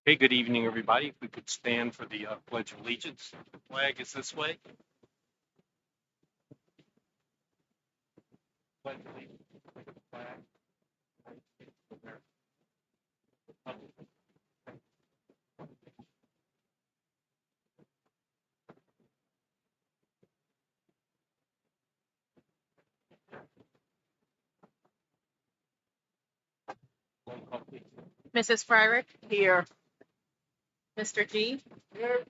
Hey, good evening, everybody. If we could stand for the Pledge of Allegiance. The flag is this way. Pledge allegiance to the flag of the United States of America. Roll call, please. Mrs. Fryrick? Here. Mr. G? Here.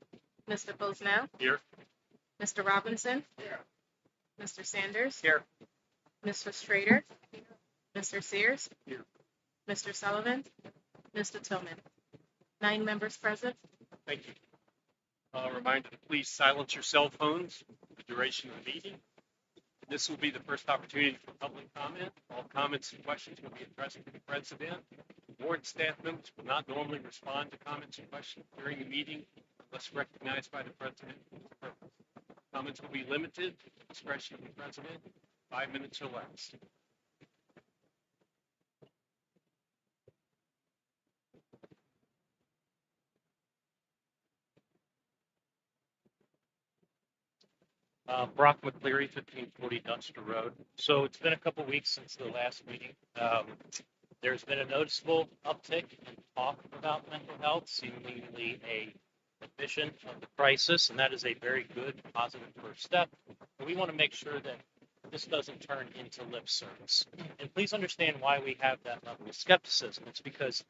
Mr. Bosnell? Here. Mr. Robinson? Here. Mr. Sanders? Here. Mr. Strader? Mr. Sears? Here. Mr. Sullivan? Mr. Tillman? 9 members present. Thank you. Reminder to please silence your cell phones for the duration of the meeting. This will be the first opportunity for public comment. All comments and questions will be addressed to the president. Board staff members will not normally respond to comments and questions during the meeting unless recognized by the president. Comments will be limited to the discretion of the president, 5 minutes or less. Brock McCleary, 1540 Dunster Road. So it's been a couple weeks since the last meeting. There's been a noticeable uptick in talk about mental health, seemingly a admission of the crisis, and that is a very good, positive first step. But we want to make sure that this doesn't turn into lip service. And please understand why we have that level of skepticism. It's because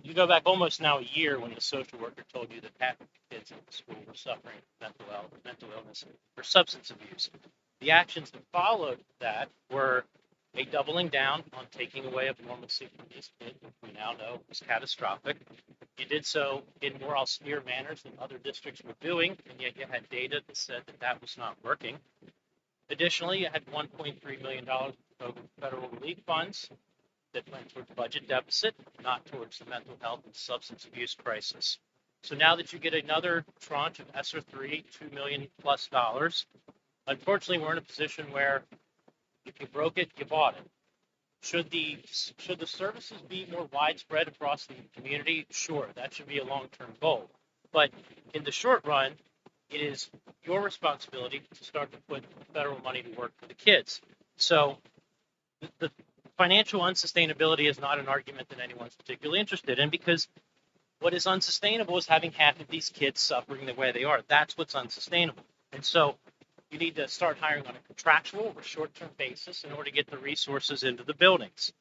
you go back almost now a year when the social worker told you that half of the kids in the school were suffering mental illness or substance abuse. The actions that followed that were a doubling down on taking away of normalcy from these kids, which we now know was catastrophic. You did so in more austere manners than other districts were doing, and yet you had data that said that that was not working. Additionally, you had $1.3 million of federal relief funds that went towards budget deficit, not towards the mental health and substance abuse crisis. So now that you get another tranche of ESSER 3, $2 million plus, unfortunately, we're in a position where if you broke it, you bought it. Should the services be more widespread across the community? Sure, that should be a long-term goal. But in the short run, it is your responsibility to start to put federal money to work for the kids. So the financial unsustainability is not an argument that anyone's particularly interested in, because what is unsustainable is having half of these kids suffering the way they are. That's what's unsustainable. And so you need to start hiring on a contractual or short-term basis in order to get the resources into the buildings.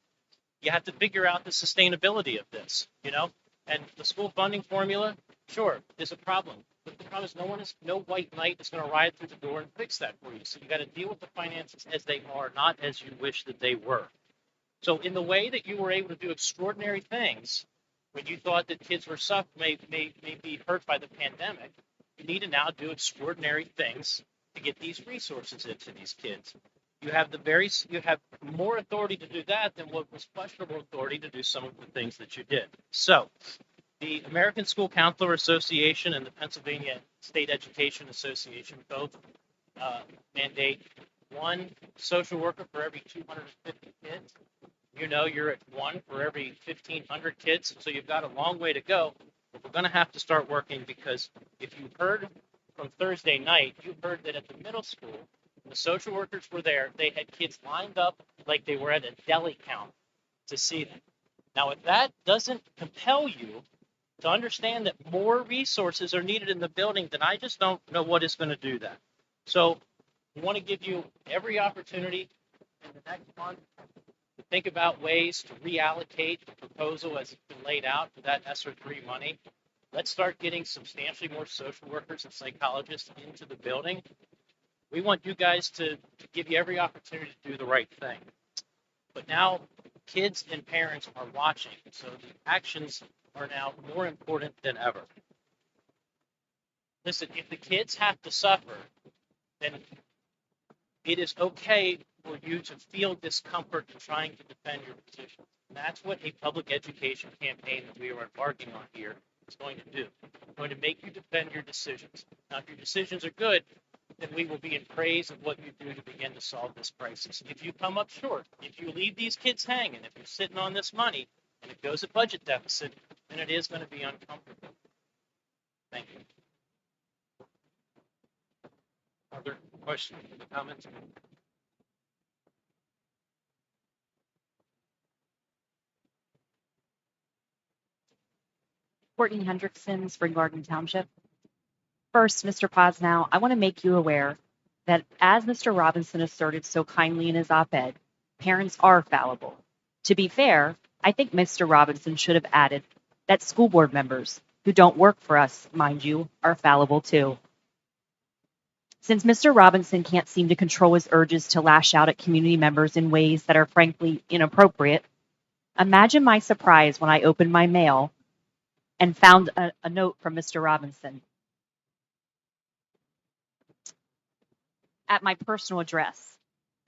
You have to figure out the sustainability of this, and the school funding formula, sure, is a problem. But the problem is no white knight is going to ride through the door and fix that for you. So you got to deal with the finances as they are, not as you wish that they were. So in the way that you were able to do extraordinary things when you thought that kids were may be hurt by the pandemic, you need to now do extraordinary things to get these resources into these kids. You have more authority to do that than what was questionable authority to do some of the things that you did. So the American School Counselor Association and the Pennsylvania State Education Association both mandate one social worker for every 250 kids. You're at one for every 1,500 kids, so you've got a long way to go. But we're going to have to start working, because if you heard from Thursday night, you heard that at the middle school, the social workers were there. They had kids lined up like they were at a deli count to see them. Now, if that doesn't compel you to understand that more resources are needed in the building, then I just don't know what is going to do that. So we want to give you every opportunity in the next month to think about ways to reallocate the proposal as it's been laid out for that ESSER 3 money. Let's start getting substantially more social workers and psychologists into the building. We want you guys to give you every opportunity to do the right thing. But now kids and parents are watching, so the actions are now more important than ever. Listen, if the kids have to suffer, then it is okay for you to feel discomfort in trying to defend your position. And that's what a public education campaign that we are embarking on here is going to do. It's going to make you defend your decisions. Now, if your decisions are good, then we will be in praise of what you do to begin to solve this crisis. If you come up short, if you leave these kids hanging, if you're sitting on this money and it goes at budget deficit, then it is going to be uncomfortable. Other questions or comments? Courtney Hendrickson, Spring Garden Township. First, Mr. Posnow, I want to make you aware that as Mr. Robinson asserted so kindly in his op-ed, parents are fallible. To be fair, I think Mr. Robinson should have added that school board members, who don't work for us, mind you, are fallible too. Since Mr. Robinson can't seem to control his urges to lash out at community members in ways that are frankly inappropriate, imagine my surprise when I opened my mail and found a note from Mr. Robinson at my personal address.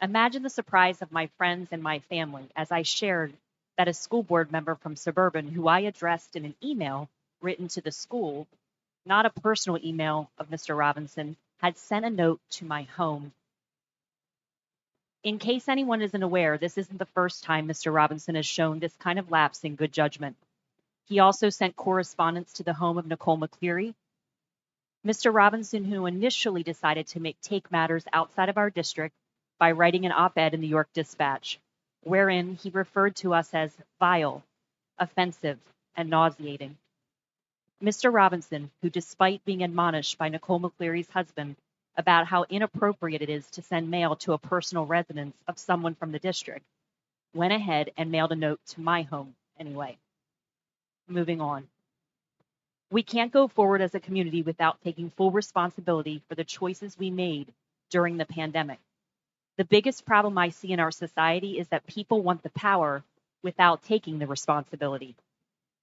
Imagine the surprise of my friends and my family as I shared that a school board member from Suburban, who I addressed in an email written to the school, not a personal email of Mr. Robinson, had sent a note to my home. In case anyone isn't aware, this isn't the first time Mr. Robinson has shown this kind of lapse in good judgment. He also sent correspondence to the home of Nicole McCleary. Mr. Robinson, who initially decided to take matters outside of our district by writing an op-ed in the York Dispatch, wherein he referred to us as vile, offensive, and nauseating. Mr. Robinson, who despite being admonished by Nicole McCleary's husband about how inappropriate it is to send mail to a personal residence of someone from the district, went ahead and mailed a note to my home anyway. Moving on. We can't go forward as a community without taking full responsibility for the choices we made during the pandemic. The biggest problem I see in our society is that people want the power without taking the responsibility.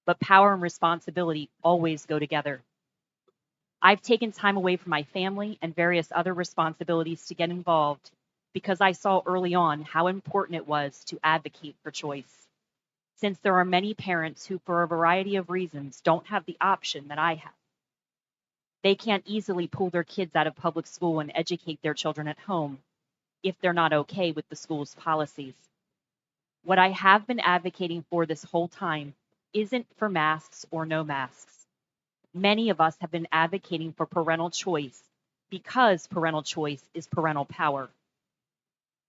But power and responsibility always go together. I've taken time away from my family and various other responsibilities to get involved because I saw early on how important it was to advocate for choice. Since there are many parents who, for a variety of reasons, don't have the option that I have. They can't easily pull their kids out of public school and educate their children at home if they're not okay with the school's policies. What I have been advocating for this whole time isn't for masks or no masks. Many of us have been advocating for parental choice because parental choice is parental power.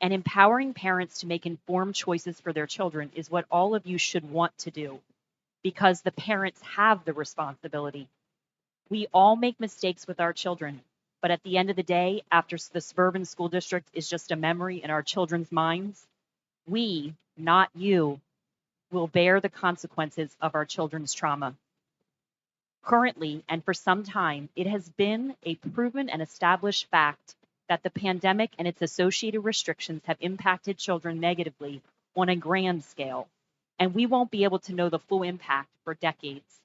And empowering parents to make informed choices for their children is what all of you should want to do, because the parents have the responsibility. We all make mistakes with our children, but at the end of the day, after the suburban school district is just a memory in our children's minds, we, not you, will bear the consequences of our children's trauma. Currently, and for some time, it has been a proven and established fact that the pandemic and its associated restrictions have impacted children negatively on a grand scale, and we won't be able to know the full impact for decades.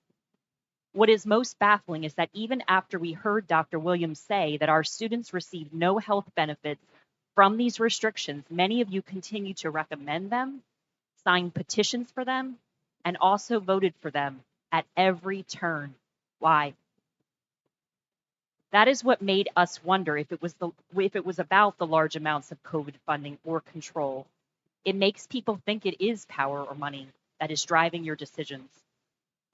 What is most baffling is that even after we heard Dr. Williams say that our students receive no health benefits from these restrictions, many of you continue to recommend them, sign petitions for them, and also voted for them at every turn. Why? That is what made us wonder if it was about the large amounts of COVID funding or control. It makes people think it is power or money that is driving your decisions.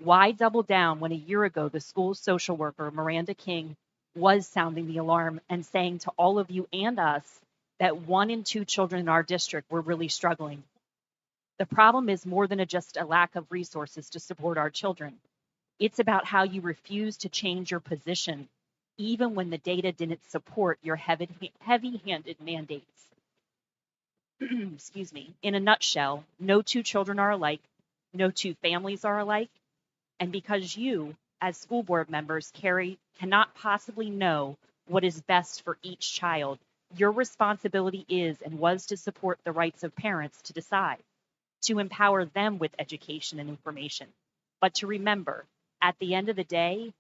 Why double down when a year ago the school social worker, Miranda King, was sounding the alarm and saying to all of you and us that 1 in 2 children in our district were really struggling? The problem is more than just a lack of resources to support our children. It's about how you refuse to change your position, even when the data didn't support your heavy-handed mandates. Excuse me. In a nutshell, no 2 children are alike, no 2 families are alike, and because you, as school board members, cannot possibly know what is best for each child, your responsibility is and was to support the rights of parents to decide, to empower them with education and information, but to remember, at the end of the day,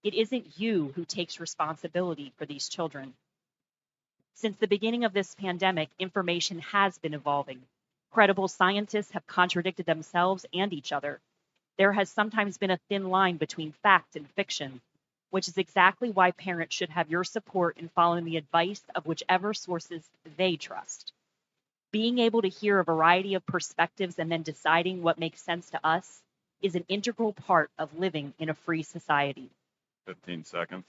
it isn't you who takes responsibility for these children. Since the beginning of this pandemic, information has been evolving. Credible scientists have contradicted themselves and each other. There has sometimes been a thin line between fact and fiction, which is exactly why parents should have your support in following the advice of whichever sources they trust. Being able to hear a variety of perspectives and then deciding what makes sense to us is an integral part of living in a free society. 15 seconds.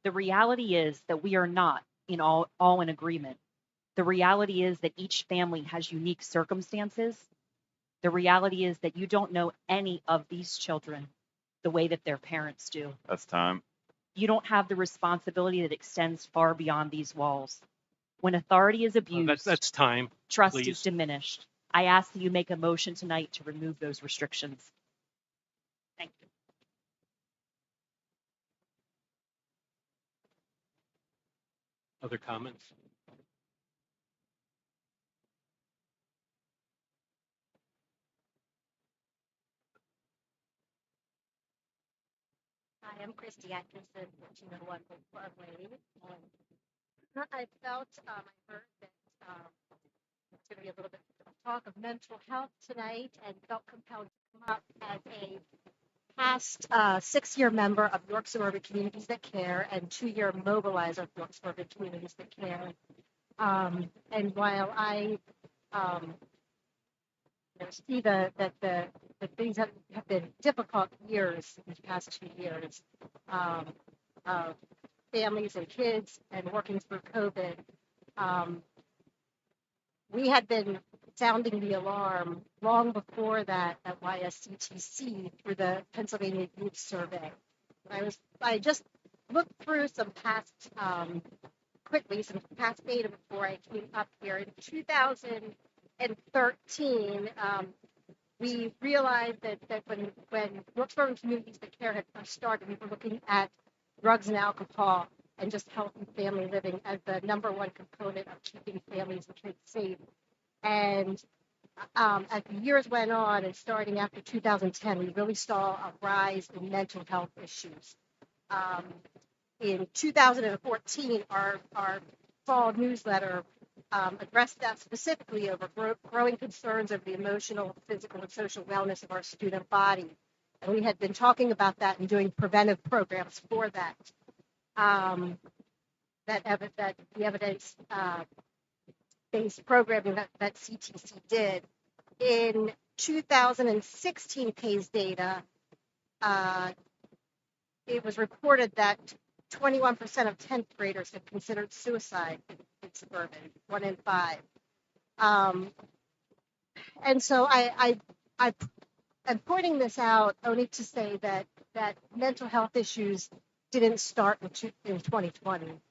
The reality is that we are not all in agreement. The reality is that each family has unique circumstances. The reality is that you don't know any of these children the way that their parents do. That's time. You don't have the responsibility that extends far beyond these walls. When authority is abused, That's time. trust please. is diminished. I ask that you make a motion tonight to remove those restrictions. Thank you. Other comments? Hi, I'm Christy Atkinson, 1401 Broadway. I felt, I heard that there's going to be a little bit of talk of mental health tonight and felt compelled to come up as a past 6-year member of York Suburban Communities That Care and 2-year mobilizer of York Suburban Communities That Care. And while I see that the things have been difficult years, these past 2 years, of families and kids and working through COVID, we had been sounding the alarm long before that at YSCTC through the Pennsylvania Youth Survey. I just looked through some past, quickly, some past data before I came up here. In 2013, we realized that when York Suburban Communities That Care had first started, we were looking at drugs and alcohol and just healthy family living as the number one component of keeping families and kids safe. And as the years went on, and starting after 2010, we really saw a rise in mental health issues. In 2014, our fall newsletter addressed that specifically over growing concerns over the emotional, physical, and social wellness of our student body. And we had been talking about that and doing preventive programs for that. That the evidence-based programming that CTC did. In 2016 PACE data, it was reported that 21% of 10th graders had considered suicide in suburban, 1 in 5. And so I'm pointing this out only to say that mental health issues didn't start in 2020.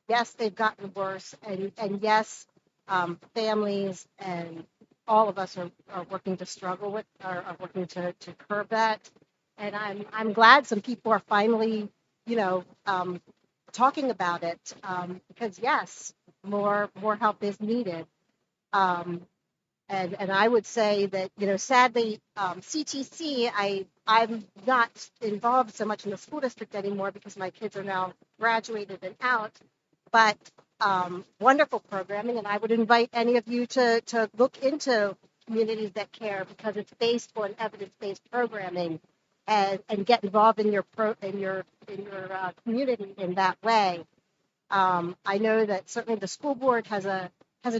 Yes, they've gotten worse, and yes, families and all of us are working to struggle with, are working to curb that. And I'm glad some people are finally, talking about it, because yes, more help is needed. And I would say that, sadly, CTC, I'm not involved so much in the school district anymore because my kids are now graduated and out, but wonderful programming. And I would invite any of you to look into Communities That Care because it's based on evidence-based programming and get involved in your community in that way. I know that certainly the school board has a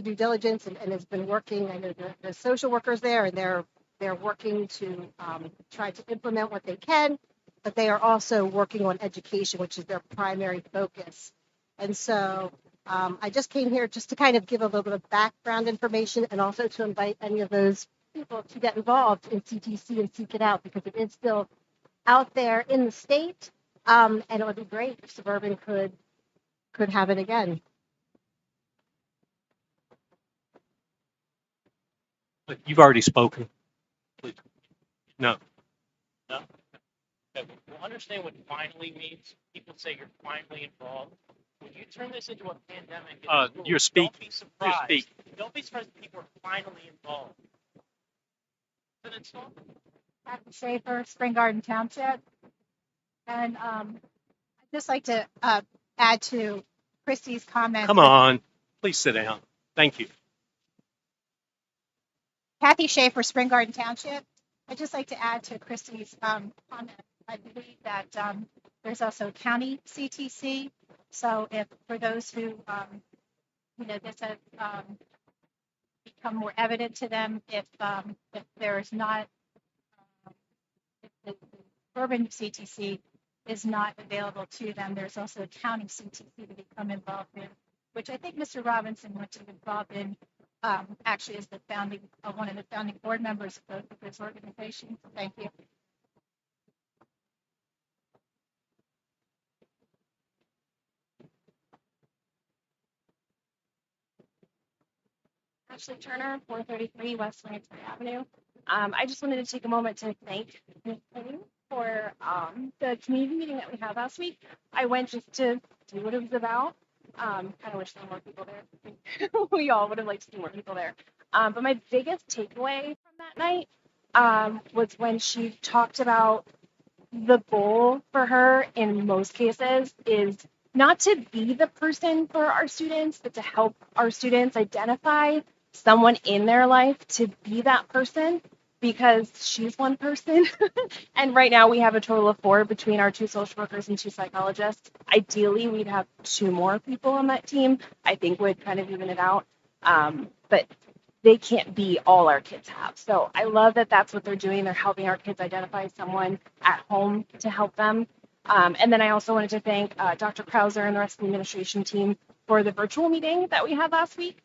due diligence and has been working. I know the social workers there, and they're working to try to implement what they can, but they are also working on education, which is their primary focus. And so I just came here just to kind of give a little bit of background information and also to invite any of those people to get involved in CTC and seek it out because it is still out there in the state, and it would be great if Suburban could have it again. But you've already spoken. Please. No. No? Okay, well, understand what finally means. People say you're finally involved. When you turn this into a pandemic, in schools, You're speaking. Don't be surprised. You're speaking. Don't be surprised that people are finally involved. Then it's not. Kathy Schaefer, Spring Garden Township. And I'd just like to add to Christy's comment. Come on. Please sit down. Thank you. Kathy Schaefer, Spring Garden Township. I'd just like to add to Christy's comment. I believe that there's also county CTC. So if for those who, this has become more evident to them, if there is not, if the urban CTC is not available to them. There's also a county CTC to become involved in, which I think Mr. Robinson went to be involved in, actually as the founding, one of the founding board members of both of this organization. Thank you. Ashley Turner, 433 West Lansbury Avenue. I just wanted to take a moment to thank Ms. Penny for the community meeting that we had last week. I went just to see what it was about. Kind of wish there were more people there. We all would have liked to see more people there. But my biggest takeaway from that night was when she talked about the goal for her in most cases is not to be the person for our students, but to help our students identify someone in their life to be that person, because she's one person. And right now we have a total of 4 between our 2 social workers and 2 psychologists. Ideally, we'd have 2 more people on that team. I think would kind of even it out. But they can't be all our kids have. So I love that that's what they're doing. They're helping our kids identify someone at home to help them. And then I also wanted to thank Dr. Krauser and the rest of the administration team for the virtual meeting that we had last week.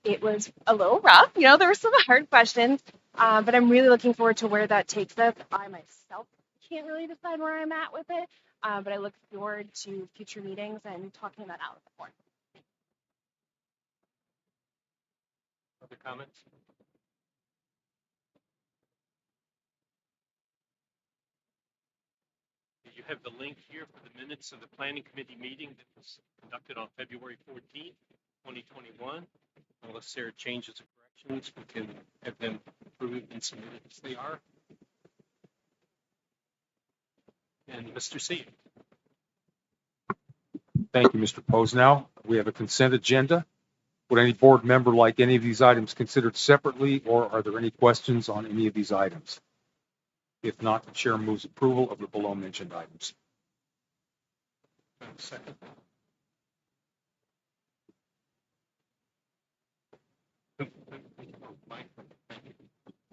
It was a little rough, there were some hard questions, but I'm really looking forward to where that takes us. I myself can't really decide where I'm at with it, but I look forward to future meetings and talking that out with the board. Other comments? You have the link here for the minutes of the planning committee meeting that was conducted on February 14th, 2021. Unless there are changes or corrections, we can have them approved and submitted as they are. And Mr. C. Thank you, Mr. Posnow. We have a consent agenda. Would any board member like any of these items considered separately, or are there any questions on any of these items? If not, the chair moves approval of the below mentioned items. Second.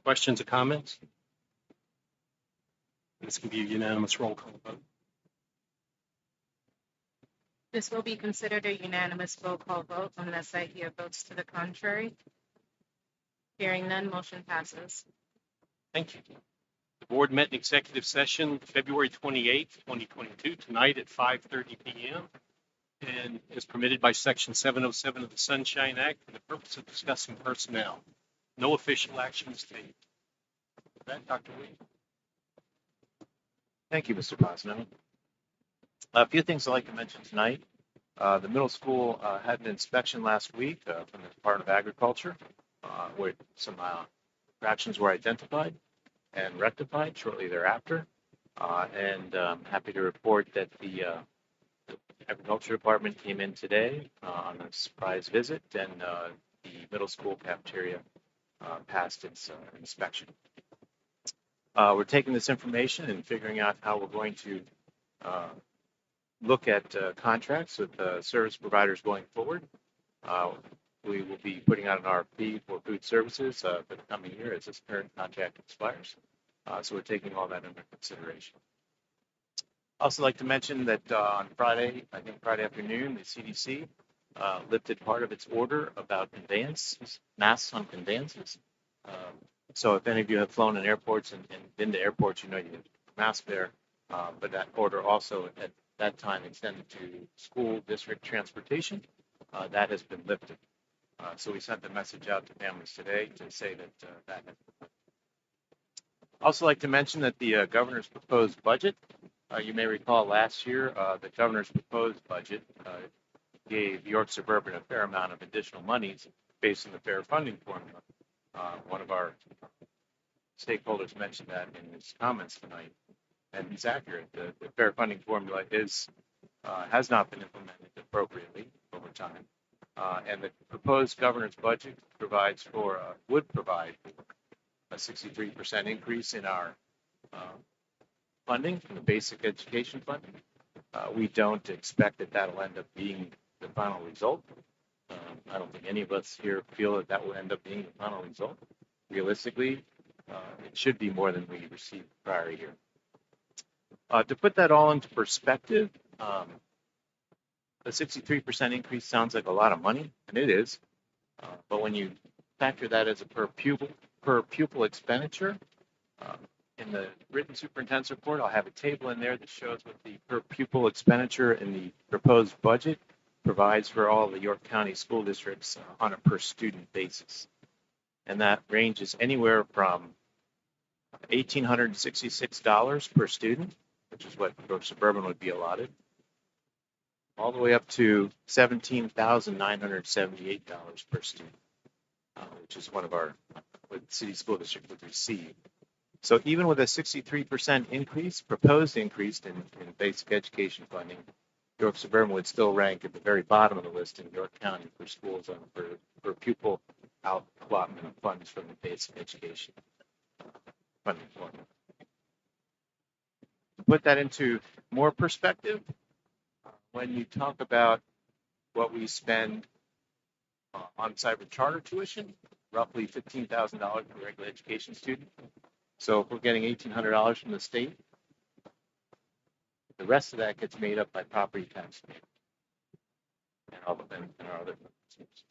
Questions or comments? This can be a unanimous roll call vote. This will be considered a unanimous roll call vote unless I hear votes to the contrary. Hearing none, motion passes. Thank you. The board met in executive session February 28th, 2022, tonight at 5:30 p.m. and is permitted by Section 707 of the Sunshine Act for the purpose of discussing personnel. No official action is taken. With that, Dr. Lee. Thank you, Mr. Posnow. A few things I'd like to mention tonight. The middle school had an inspection last week from the Department of Agriculture, where some infractions were identified and rectified shortly thereafter. And I'm happy to report that the Agriculture Department came in today on a surprise visit, and the middle school cafeteria passed its inspection. We're taking this information and figuring out how we're going to look at contracts with service providers going forward. We will be putting out an RFP for food services for the coming year as this current contract expires. So we're taking all that under consideration. Also like to mention that on Friday, I think Friday afternoon, the CDC lifted part of its order about conveyances, masks on conveyances. So if any of you have flown in airports and been to airports, you know you have a mask there. But that order also at that time extended to school district transportation. That has been lifted. So we sent the message out to families today to say that that has been lifted. Also like to mention that the governor's proposed budget, you may recall last year, the governor's proposed budget gave York Suburban a fair amount of additional monies based on the fair funding formula. One of our stakeholders mentioned that in his comments tonight, and he's accurate. The fair funding formula has not been implemented appropriately over time, and the proposed governor's budget would provide a 63% increase in our funding from the basic education funding. We don't expect that that'll end up being the final result. I don't think any of us here feel that that will end up being the final result. Realistically, it should be more than we received the prior year. To put that all into perspective, a 63% increase sounds like a lot of money, and it is. But when you factor that as a per pupil expenditure, in the written superintendent's report, I'll have a table in there that shows what the per pupil expenditure in the proposed budget provides for all the York County school districts on a per student basis. And that ranges anywhere from $1,866 per student, which is what York Suburban would be allotted, all the way up to $17,978 per student, which is what the city school district would receive. So even with a 63% proposed increase in basic education funding, York Suburban would still rank at the very bottom of the list in York County for schools for pupil allotment of funds from the basic education funding formula. To put that into more perspective, when you talk about what we spend on cyber charter tuition, roughly $15,000 per regular education student. So if we're getting $1,800 from the state, the rest of that gets made up by property tax and our other funds.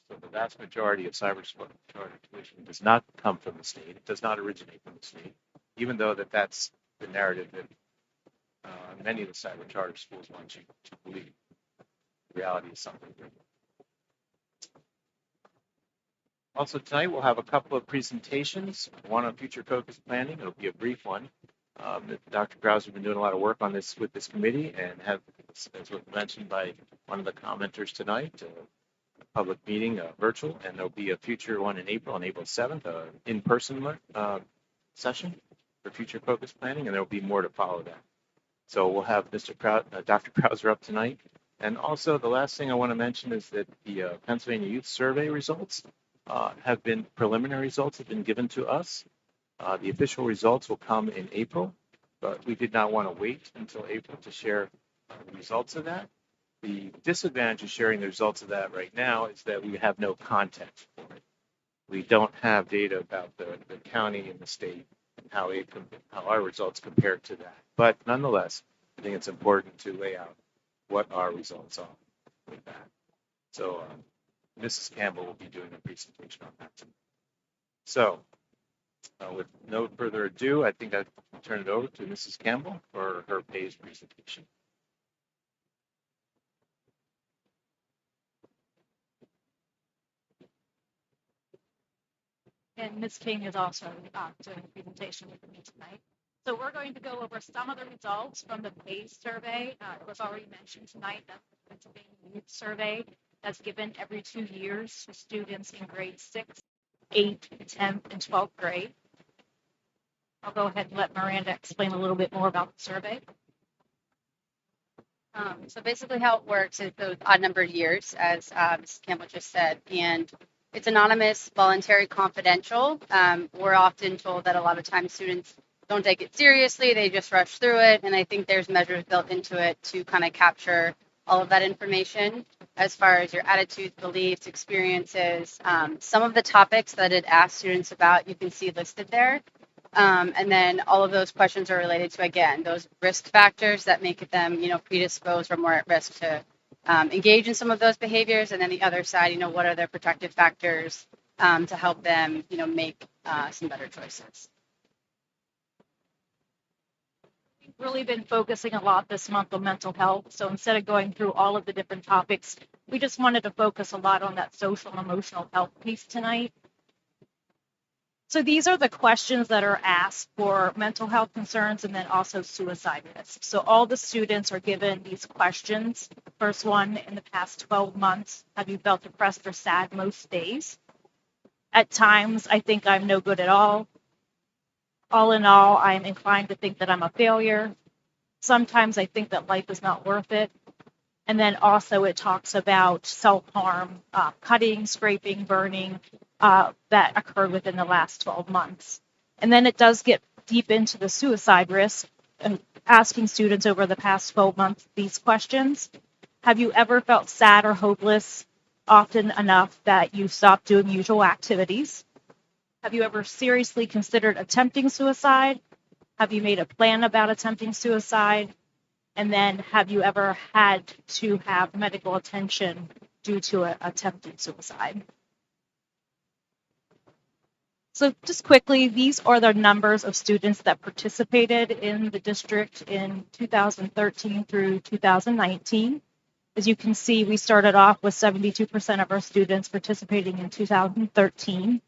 So the vast majority of cyber charter tuition does not come from the state. It does not originate from the state, even though that's the narrative that many of the cyber charter schools want you to believe. The reality is something different. Also tonight we'll have a couple of presentations, one on future focused planning. It'll be a brief one. Dr. Krause has been doing a lot of work on this with this committee and have, as was mentioned by one of the commenters tonight, a public meeting, virtual, and there'll be a future one in April, on April 7th, in-person session for future focused planning, and there'll be more to follow that. So we'll have Dr. Krauser up tonight. And also the last thing I want to mention is that the Pennsylvania Youth Survey results preliminary results have been given to us. The official results will come in April, but we did not want to wait until April to share the results of that. The disadvantage of sharing the results of that right now is that we have no context for it. We don't have data about the county and the state and how our results compare to that. But nonetheless, I think it's important to lay out what our results are with that. So Mrs. Campbell will be doing a presentation on that tonight. So with no further ado, I think I'll turn it over to Mrs. Campbell for her PACE presentation. And Ms. King is also doing a presentation with me tonight. So we're going to go over some of the results from the PACE survey. It was already mentioned tonight that the Pennsylvania Youth Survey that's given every 2 years to students in grades 6, 8, 10th, and 12th grade. I'll go ahead and let Miranda explain a little bit more about the survey. So basically how it works is those odd numbered years, as Mrs. Campbell just said, and it's anonymous, voluntary, confidential. We're often told that a lot of times students don't take it seriously, they just rush through it, and I think there's measures built into it to kind of capture all of that information as far as your attitudes, beliefs, experiences. Some of the topics that it asks students about, you can see listed there. And then all of those questions are related to, again, those risk factors that make them, predisposed or more at risk to engage in some of those behaviors. And then the other side, what are their protective factors to help them, make some better choices. We've really been focusing a lot this month on mental health. So instead of going through all of the different topics, we just wanted to focus a lot on that social and emotional health piece tonight. So these are the questions that are asked for mental health concerns and then also suicide risk. So all the students are given these questions. The first one, in the past 12 months, have you felt depressed or sad most days? At times, I think I'm no good at all. All in all, I'm inclined to think that I'm a failure. Sometimes I think that life is not worth it. And then also it talks about self-harm, cutting, scraping, burning, that occurred within the last 12 months. And then it does get deep into the suicide risk and asking students over the past 12 months these questions. Have you ever felt sad or hopeless often enough that you stopped doing usual activities? Have you ever seriously considered attempting suicide? Have you made a plan about attempting suicide? And then have you ever had to have medical attention due to attempted suicide? So just quickly, these are the numbers of students that participated in the district in 2013 through 2019. As you can see, we started off with 72% of our students participating in 2013,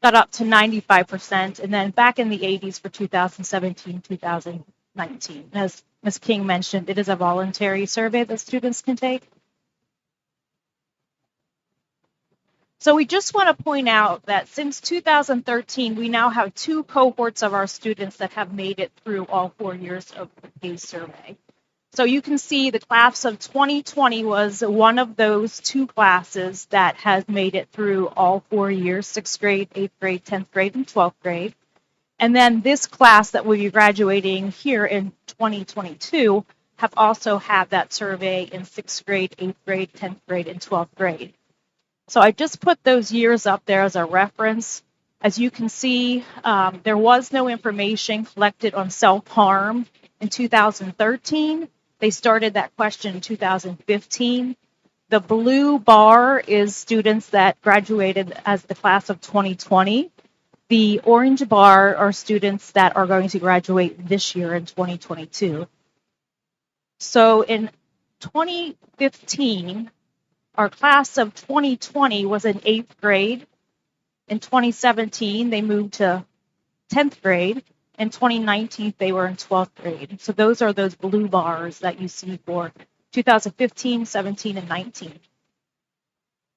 got up to 95%, and then back in the 80s for 2017, 2019. As Ms. King mentioned, it is a voluntary survey that students can take. So we just want to point out that since 2013, we now have 2 cohorts of our students that have made it through all 4 years of the PACE survey. So you can see the class of 2020 was one of those 2 classes that has made it through all 4 years, 6th grade, 8th grade, 10th grade, and 12th grade. And then this class that will be graduating here in 2022 have also had that survey in 6th grade, 8th grade, 10th grade, and 12th grade. So I just put those years up there as a reference. As you can see, there was no information collected on self-harm in 2013. They started that question in 2015. The blue bar is students that graduated as the class of 2020. The orange bar are students that are going to graduate this year in 2022. So in 2015, our class of 2020 was in 8th grade. In 2017, they moved to 10th grade. In 2019, they were in 12th grade. So those are those blue bars that you see for 2015, 17, and 19.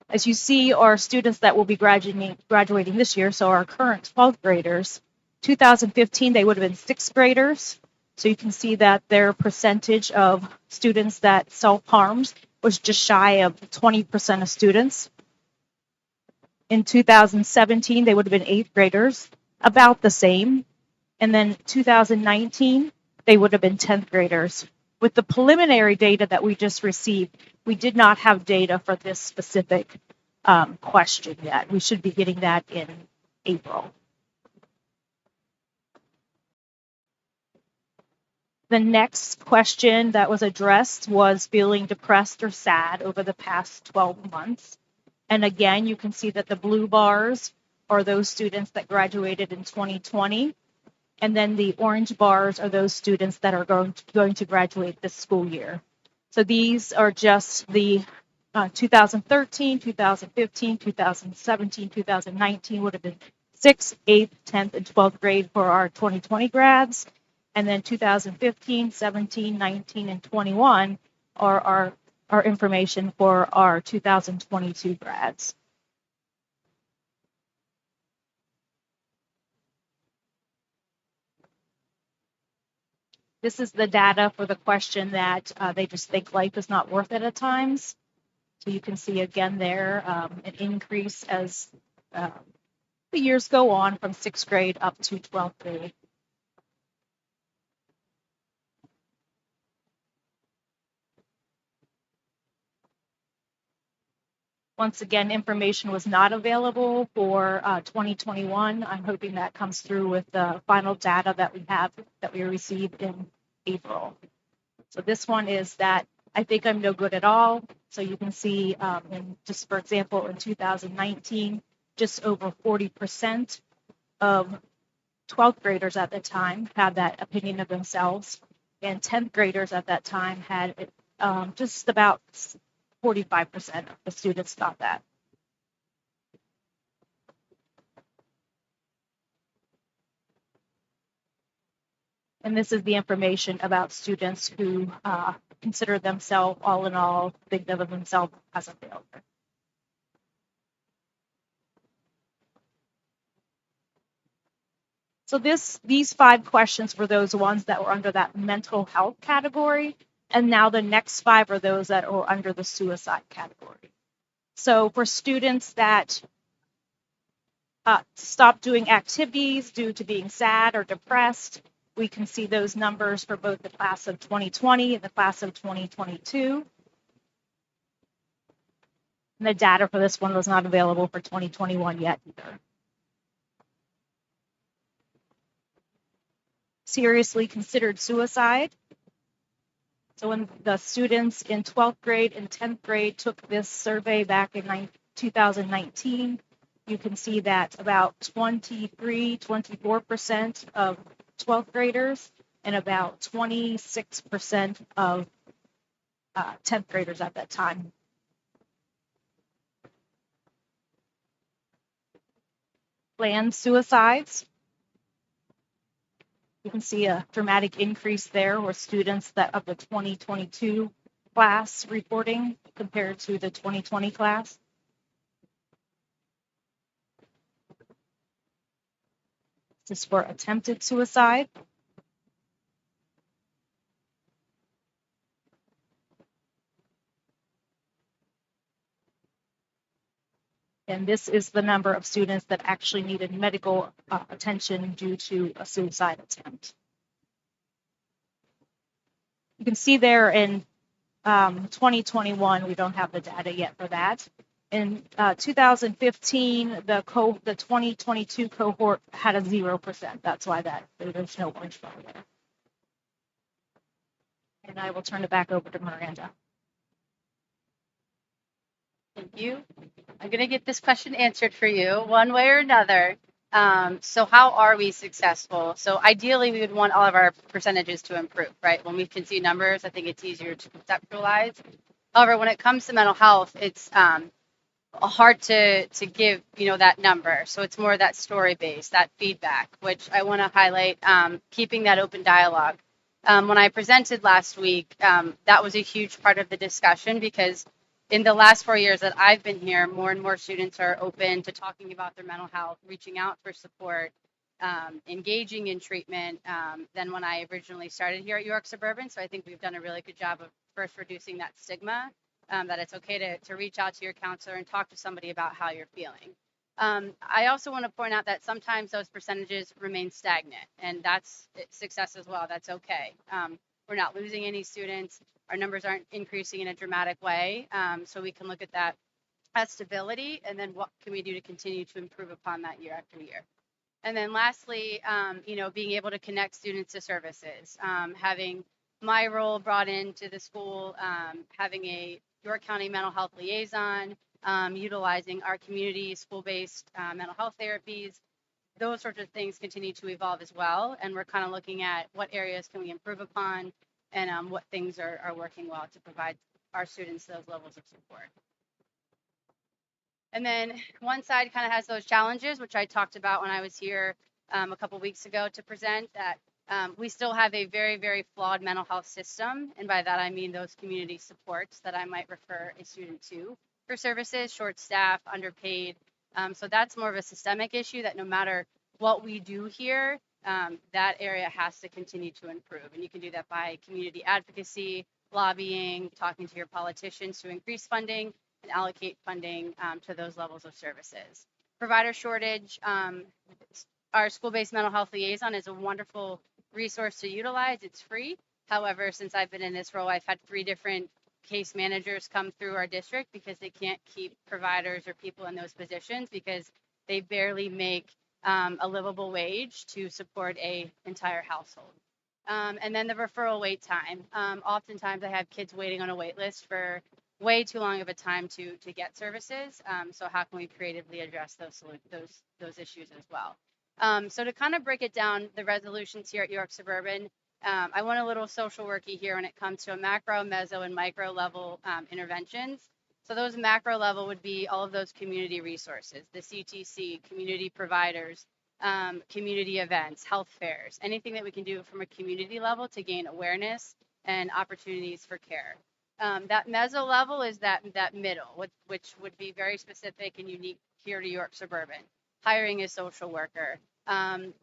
As you see, our students that will be graduating this year, so our current 12th graders, 2015, they would have been 6th graders. So you can see that their percentage of students that self-harmed was just shy of 20% of students. In 2017, they would have been 8th graders, about the same. And then 2019, they would have been 10th graders. With the preliminary data that we just received, we did not have data for this specific question yet. We should be getting that in April. The next question that was addressed was feeling depressed or sad over the past 12 months. And again, you can see that the blue bars are those students that graduated in 2020. And then the orange bars are those students that are going to graduate this school year. So these are just the 2013, 2015, 2017, 2019 would have been 6th, 8th, 10th, and 12th grade for our 2020 grads. And then 2015, 17, 19, and 21 are our information for our 2022 grads. This is the data for the question that they just think life is not worth it at times. So you can see again there an increase as the years go on from 6th grade up to 12th grade. Once again, information was not available for 2021. I'm hoping that comes through with the final data that we received in April. So this one is that I think I'm no good at all. So you can see, just for example, in 2019, just over 40% of 12th graders at the time had that opinion of themselves, and 10th graders at that time had just about 45% of the students thought that. And this is the information about students who consider themselves, all in all, think of themselves as a failure. So these 5 questions were those ones that were under that mental health category. And now the next 5 are those that are under the suicide category. So for students that stop doing activities due to being sad or depressed, we can see those numbers for both the class of 2020 and the class of 2022. And the data for this one was not available for 2021 yet either. seriously considered suicide. So when the students in 12th grade and 10th grade took this survey back in 2019, you can see that about 24% of 12th graders and about 26% of 10th graders at that time. Planned suicides. You can see a dramatic increase there where students that of the 2022 class reporting compared to the 2020 class. This is for attempted suicide. And this is the number of students that actually needed medical attention due to a suicide attempt. You can see there in 2021, we don't have the data yet for that. In 2015, the 2022 cohort had a 0%. That's why there's no orange bar there. And I will turn it back over to Miranda. Thank you. I'm going to get this question answered for you one way or another. So how are we successful? So ideally, we would want all of our percentages to improve, right? When we can see numbers, I think it's easier to conceptualize. However, when it comes to mental health, it's hard to give, that number. So it's more that story based, that feedback, which I want to highlight, keeping that open dialogue. When I presented last week, that was a huge part of the discussion because in the last 4 years that I've been here, more and more students are open to talking about their mental health, reaching out for support, engaging in treatment than when I originally started here at York Suburban. So I think we've done a really good job of first reducing that stigma, that it's okay to reach out to your counselor and talk to somebody about how you're feeling. I also want to point out that sometimes those percentages remain stagnant, and that's success as well. That's okay. We're not losing any students. Our numbers aren't increasing in a dramatic way. So we can look at that as stability, and then what can we do to continue to improve upon that year after year. And then lastly, being able to connect students to services, having my role brought into the school, having a York County mental health liaison, utilizing our community school-based mental health therapies. Those sorts of things continue to evolve as well. And we're kind of looking at what areas can we improve upon and what things are working well to provide our students those levels of support. And then one side kind of has those challenges, which I talked about when I was here a couple weeks ago to present, that we still have a very, very flawed mental health system. And by that, I mean those community supports that I might refer a student to for services, short staff, underpaid. So that's more of a systemic issue that no matter what we do here, that area has to continue to improve. And you can do that by community advocacy, lobbying, talking to your politicians to increase funding and allocate funding to those levels of services. Provider shortage, our school-based mental health liaison is a wonderful resource to utilize. It's free. However, since I've been in this role, I've had 3 different case managers come through our district because they can't keep providers or people in those positions because they barely make a livable wage to support a entire household. And then the referral wait time. Oftentimes I have kids waiting on a wait list for way too long of a time to get services. So how can we creatively address those issues as well? So to kind of break it down, the resolutions here at York Suburban, I want a little social worky here when it comes to a macro, meso, and micro level interventions. So those macro level would be all of those community resources, the CTC, community providers, community events, health fairs, anything that we can do from a community level to gain awareness and opportunities for care. That meso level is that middle, which would be very specific and unique here to York Suburban. Hiring a social worker,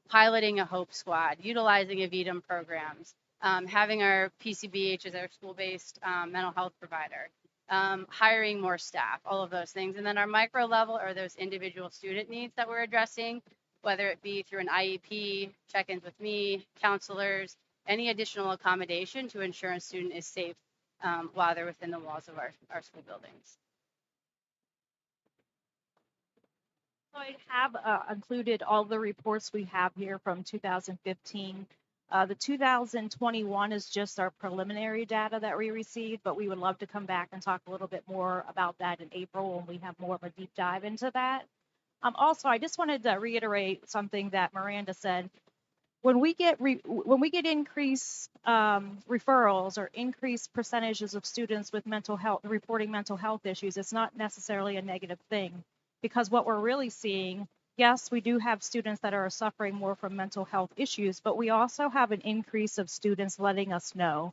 piloting a Hope Squad, utilizing Avidum programs, having our PCBH as our school-based mental health provider, hiring more staff, all of those things. And then our micro level are those individual student needs that we're addressing, whether it be through an IEP, check-ins with me, counselors, any additional accommodation to ensure a student is safe while they're within the walls of our school buildings. I have included all the reports we have here from 2015 The 2021 is just our preliminary data that we received, but we would love to come back and talk a little bit more about that in April when we have more of a deep dive into that. Also, I just wanted to reiterate something that Miranda said. When we get increased referrals or increased percentages of students with mental health reporting mental health issues, it's not necessarily a negative thing, because what we're really seeing, yes, we do have students that are suffering more from mental health issues, but we also have an increase of students letting us know,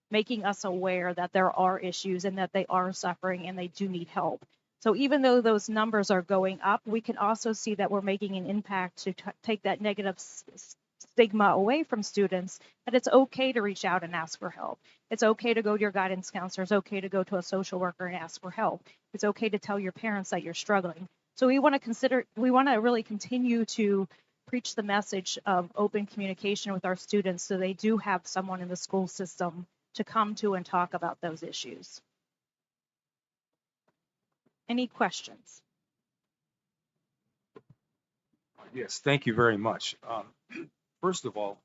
making us aware that there are issues and that they are suffering and they do need help. So even though those numbers are going up, we can also see that we're making an impact to take that negative stigma away from students, that it's okay to reach out and ask for help. It's okay to go to your guidance counselor. It's okay to go to a social worker and ask for help. It's okay to tell your parents that you're struggling. So we want to really continue to preach the message of open communication with our students so they do have someone in the school system to come to and talk about those issues. Any questions? Yes, thank you very much. First of all,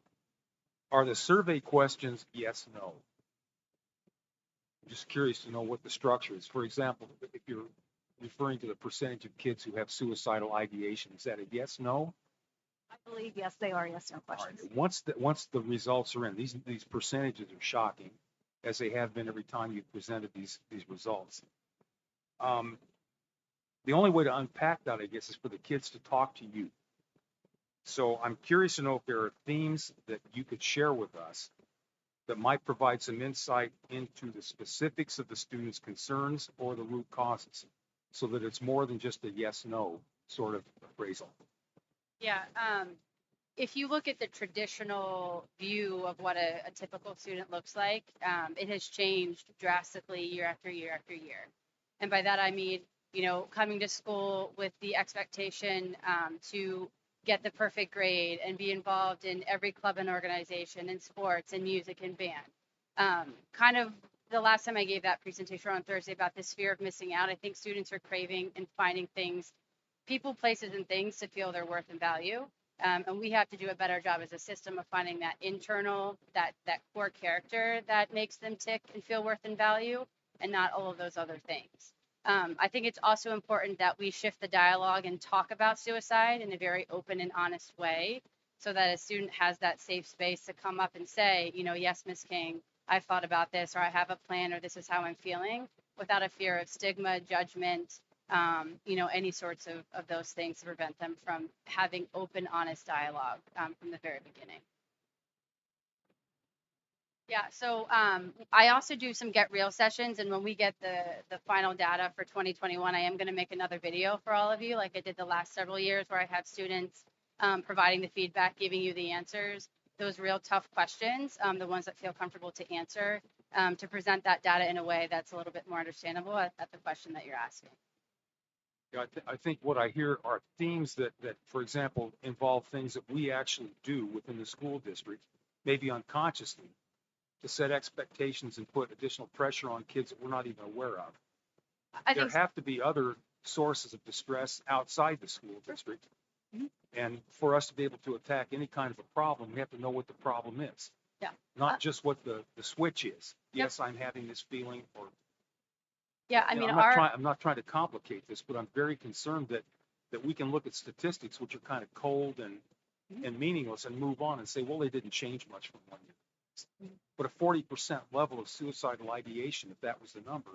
are the survey questions yes, no? I'm just curious to know what the structure is. For example, if you're referring to the percentage of kids who have suicidal ideation, is that a yes, no? I believe yes, they are yes, no questions. Right. Once the results are in, these percentages are shocking, as they have been every time you've presented these results. The only way to unpack that, I guess, is for the kids to talk to you. So I'm curious to know if there are themes that you could share with us that might provide some insight into the specifics of the students' concerns or the root causes, so that it's more than just a yes, no sort of appraisal. Yeah. If you look at the traditional view of what a typical student looks like, it has changed drastically year after year after year. And by that, I mean, coming to school with the expectation to get the perfect grade and be involved in every club and organization and sports and music and band. Kind of the last time I gave that presentation on Thursday about this fear of missing out, I think students are craving and finding things, people, places, and things to feel their worth and value. And we have to do a better job as a system of finding that internal, that core character that makes them tick and feel worth and value, and not all of those other things. I think it's also important that we shift the dialogue and talk about suicide in a very open and honest way, so that a student has that safe space to come up and say, yes, Ms. King, I've thought about this, or I have a plan, or this is how I'm feeling, without a fear of stigma, judgment, any sorts of those things to prevent them from having open, honest dialogue from the very beginning. Yeah, so I also do some Get Real sessions, and when we get the final data for 2021, I am going to make another video for all of you, like I did the last several years, where I have students providing the feedback, giving you the answers, those real tough questions, the ones that feel comfortable to answer, to present that data in a way that's a little bit more understandable at the question that you're asking. Yeah, I think what I hear are themes that, for example, involve things that we actually do within the school district, maybe unconsciously, to set expectations and put additional pressure on kids that we're not even aware of. There have to be other sources of distress outside the school district. Mm-hmm. And for us to be able to attack any kind of a problem, we have to know what the problem is. Yeah. Not just what the switch is. Yep. Yes, I'm having this feeling, or yeah, I mean, I'm not trying to complicate this, but I'm very concerned that we can look at statistics which are kind of cold and meaningless and move on and say, well, they didn't change much from 1 year. But a 40% level of suicidal ideation, if that was the number,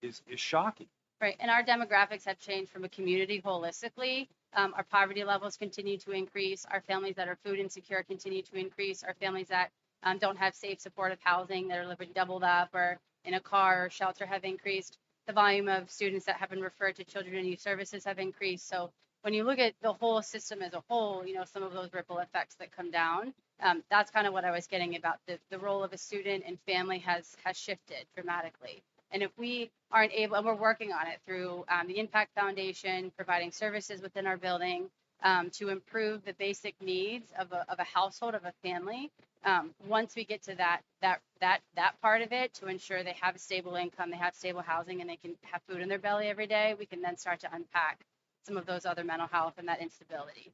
is shocking. Right, and our demographics have changed from a community holistically. Our poverty levels continue to increase. Our families that are food insecure continue to increase. Our families that don't have safe, supportive housing, that are living doubled up or in a car or shelter, have increased. The volume of students that have been referred to children and youth services have increased. So when you look at the whole system as a whole, some of those ripple effects that come down, that's kind of what I was getting about. The role of a student and family has shifted dramatically. And if we aren't able, and we're working on it through the Impact Foundation, providing services within our building to improve the basic needs of a household, of a family. Once we get to that part of it, to ensure they have a stable income, they have stable housing, and they can have food in their belly every day, we can then start to unpack some of those other mental health and that instability.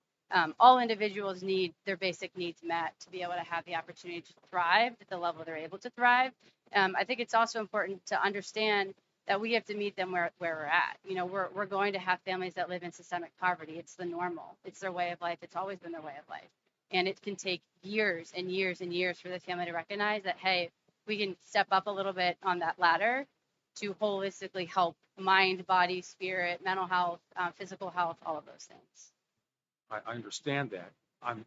All individuals need their basic needs met to be able to have the opportunity to thrive at the level they're able to thrive. I think it's also important to understand that we have to meet them where we're at. You know, we're going to have families that live in systemic poverty. It's the normal. It's their way of life. It's always been their way of life. And it can take years and years and years for the family to recognize that, hey, we can step up a little bit on that ladder to holistically help mind, body, spirit, mental health, physical health, all of those things. I understand that. I'm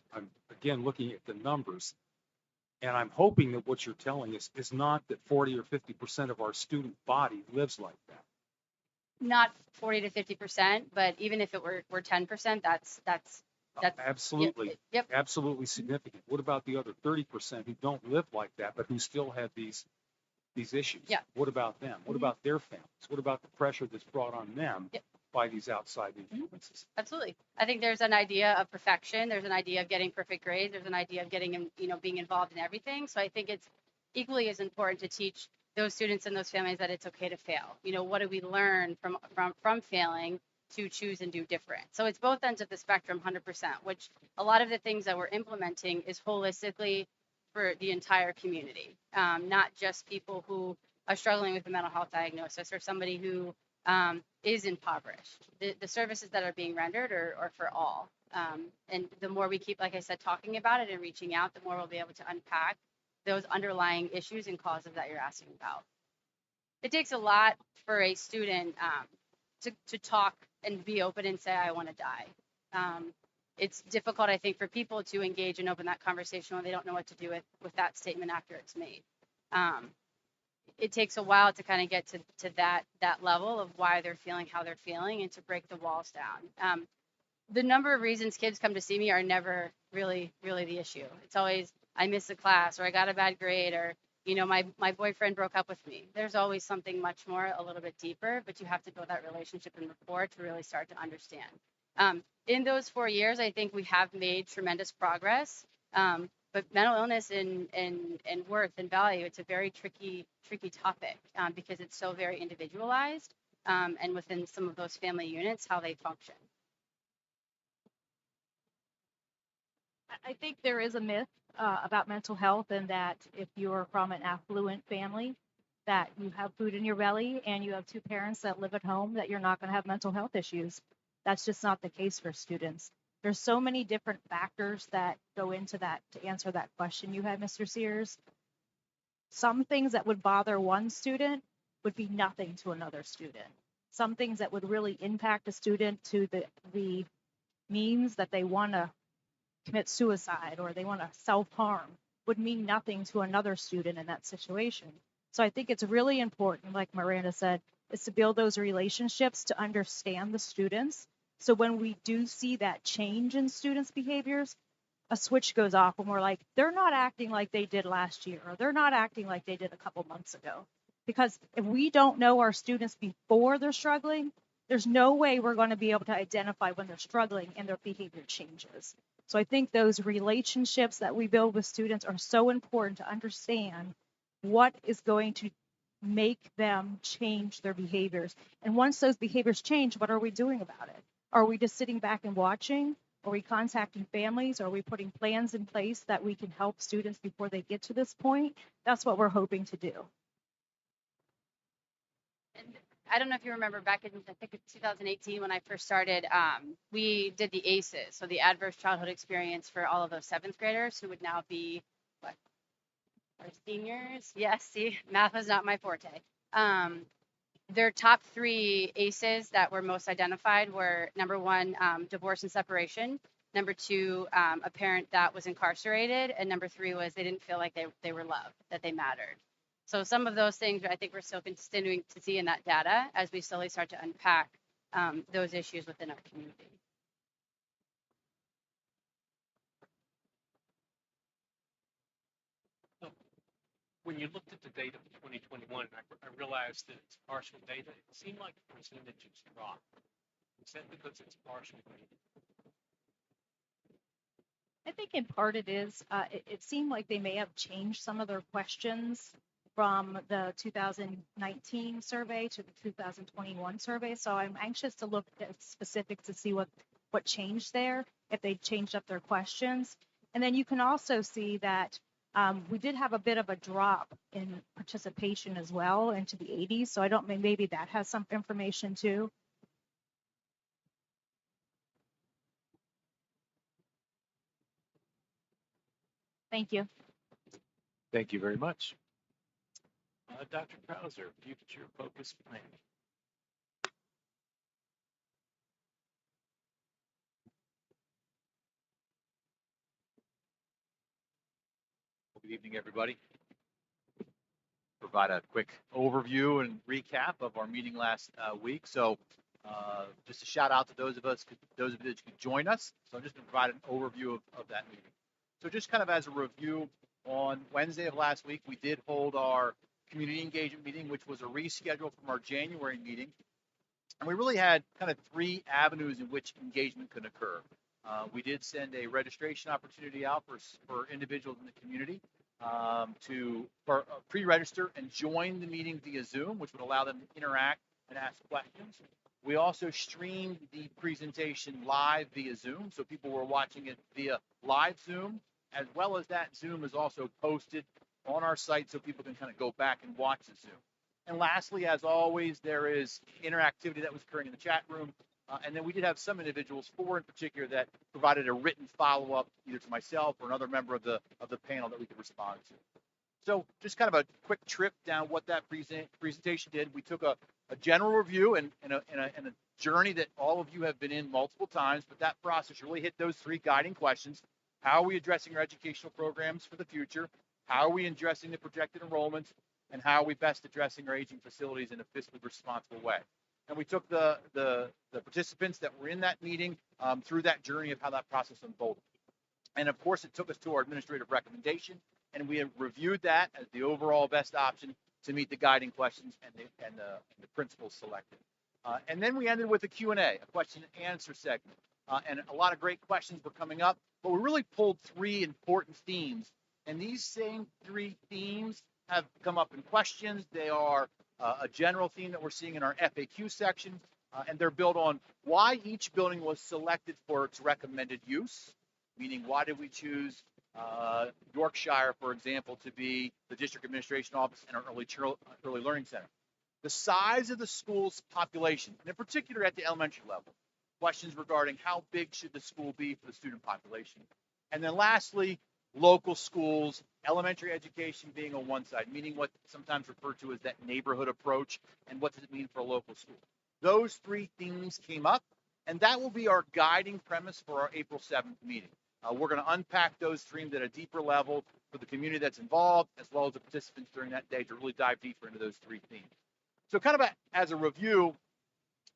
again looking at the numbers, and I'm hoping that what you're telling us is not that 40 or 50% of our student body lives like that. Not 40 to 50%, but even if it were 10%, that's Absolutely. Yep. Absolutely significant. What about the other 30% who don't live like that, but who still have these issues? Yeah. What about them? What about their families? What about the pressure that's brought on them by these outside influences? Absolutely. I think there's an idea of perfection. There's an idea of getting perfect grades. There's an idea of getting, being involved in everything. So I think it's equally as important to teach those students and those families that it's okay to fail. What do we learn from failing to choose and do different? So it's both ends of the spectrum, 100%, which a lot of the things that we're implementing is holistically for the entire community, not just people who are struggling with a mental health diagnosis or somebody who is impoverished. The services that are being rendered are for all. And the more we keep, like I said, talking about it and reaching out, the more we'll be able to unpack those underlying issues and causes that you're asking about. It takes a lot for a student to talk and be open and say, I want to die. It's difficult, I think, for people to engage and open that conversation when they don't know what to do with that statement after it's made. It takes a while to kind of get to that level of why they're feeling how they're feeling and to break the walls down. The number of reasons kids come to see me are never really the issue. It's always, I missed a class, or I got a bad grade, or my boyfriend broke up with me. There's always something much more, a little bit deeper, but you have to build that relationship and rapport to really start to understand. In those 4 years, I think we have made tremendous progress. But mental illness and worth and value, it's a very tricky topic because it's so very individualized and within some of those family units, how they function. I think there is a myth about mental health, and that if you're from an affluent family, that you have food in your belly and you have two parents that live at home, that you're not going to have mental health issues. That's just not the case for students. There's so many different factors that go into that to answer that question you had, Mr. Sears. Some things that would bother one student would be nothing to another student. Some things that would really impact a student to the means that they want to commit suicide or they want to self-harm would mean nothing to another student in that situation. So I think it's really important, like Miranda said, is to build those relationships to understand the students. So when we do see that change in students' behaviors, a switch goes off and we're like, they're not acting like they did last year, or they're not acting like they did a couple months ago. Because if we don't know our students before they're struggling, there's no way we're going to be able to identify when they're struggling and their behavior changes. So I think those relationships that we build with students are so important to understand what is going to make them change their behaviors. And once those behaviors change, what are we doing about it? Are we just sitting back and watching? Are we contacting families? Are we putting plans in place that we can help students before they get to this point? That's what we're hoping to do. And I don't know if you remember back in, I think it's 2018 when I first started, we did the ACEs, so the Adverse Childhood Experience for all of those 7th graders who would now be, what, our seniors? Yes, see, math was not my forte. Their top 3 ACEs that were most identified were number 1, divorce and separation. Number 2, a parent that was incarcerated. And number 3 was they didn't feel like they were loved, that they mattered. So some of those things I think we're still continuing to see in that data as we slowly start to unpack those issues within our community. When you looked at the data for 2021, I realized that it's partial data. It seemed like the percentages dropped. Is that because it's partial data? I think in part it is. It seemed like they may have changed some of their questions from the 2019 survey to the 2021 survey. So I'm anxious to look at specifics to see what changed there. if they changed up their questions. And then you can also see that we did have a bit of a drop in participation as well into the 80s. So I don't think maybe that has some information too. Thank you. Thank you very much. Dr. Krauser, future focus plan. Good evening, everybody. Provide a quick overview and recap of our meeting last week. So just a shout out to those of you that could join us. So I'm just going to provide an overview of that meeting. So just kind of as a review, on Wednesday of last week, we did hold our community engagement meeting, which was a reschedule from our January meeting. And we really had kind of three avenues in which engagement could occur. We did send a registration opportunity out for individuals in the community to pre-register and join the meeting via Zoom, which would allow them to interact and ask questions. We also streamed the presentation live via Zoom, so people were watching it via live Zoom, as well as that Zoom is also posted on our site so people can kind of go back and watch the Zoom. And lastly, as always, there is interactivity that was occurring in the chat room. And then we did have some individuals, 4 in particular, that provided a written follow-up either to myself or another member of the panel that we could respond to. So just kind of a quick trip down what that presentation did. We took a general review and a journey that all of you have been in multiple times, but that process really hit those 3 guiding questions. How are we addressing our educational programs for the future? How are we addressing the projected enrollments? And how are we best addressing our aging facilities in a fiscally responsible way? And we took the participants that were in that meeting through that journey of how that process unfolded. And of course, it took us to our administrative recommendation, and we have reviewed that as the overall best option to meet the guiding questions and the principles selected. And then we ended with a Q&A, a question and answer segment. And a lot of great questions were coming up, but we really pulled 3 important themes. And these same 3 themes have come up in questions. They are a general theme that we're seeing in our FAQ section, and they're built on why each building was selected for its recommended use, meaning why did we choose Yorkshire, for example, to be the district administration office and our early learning center. The size of the school's population, and in particular at the elementary level. Questions regarding how big should the school be for the student population. And then lastly, local schools, elementary education being on one side, meaning what sometimes referred to as that neighborhood approach, and what does it mean for a local school. Those 3 themes came up, and that will be our guiding premise for our April 7th meeting. We're going to unpack those themes at a deeper level for the community that's involved, as well as the participants during that day to really dive deeper into those 3 themes. So kind of as a review,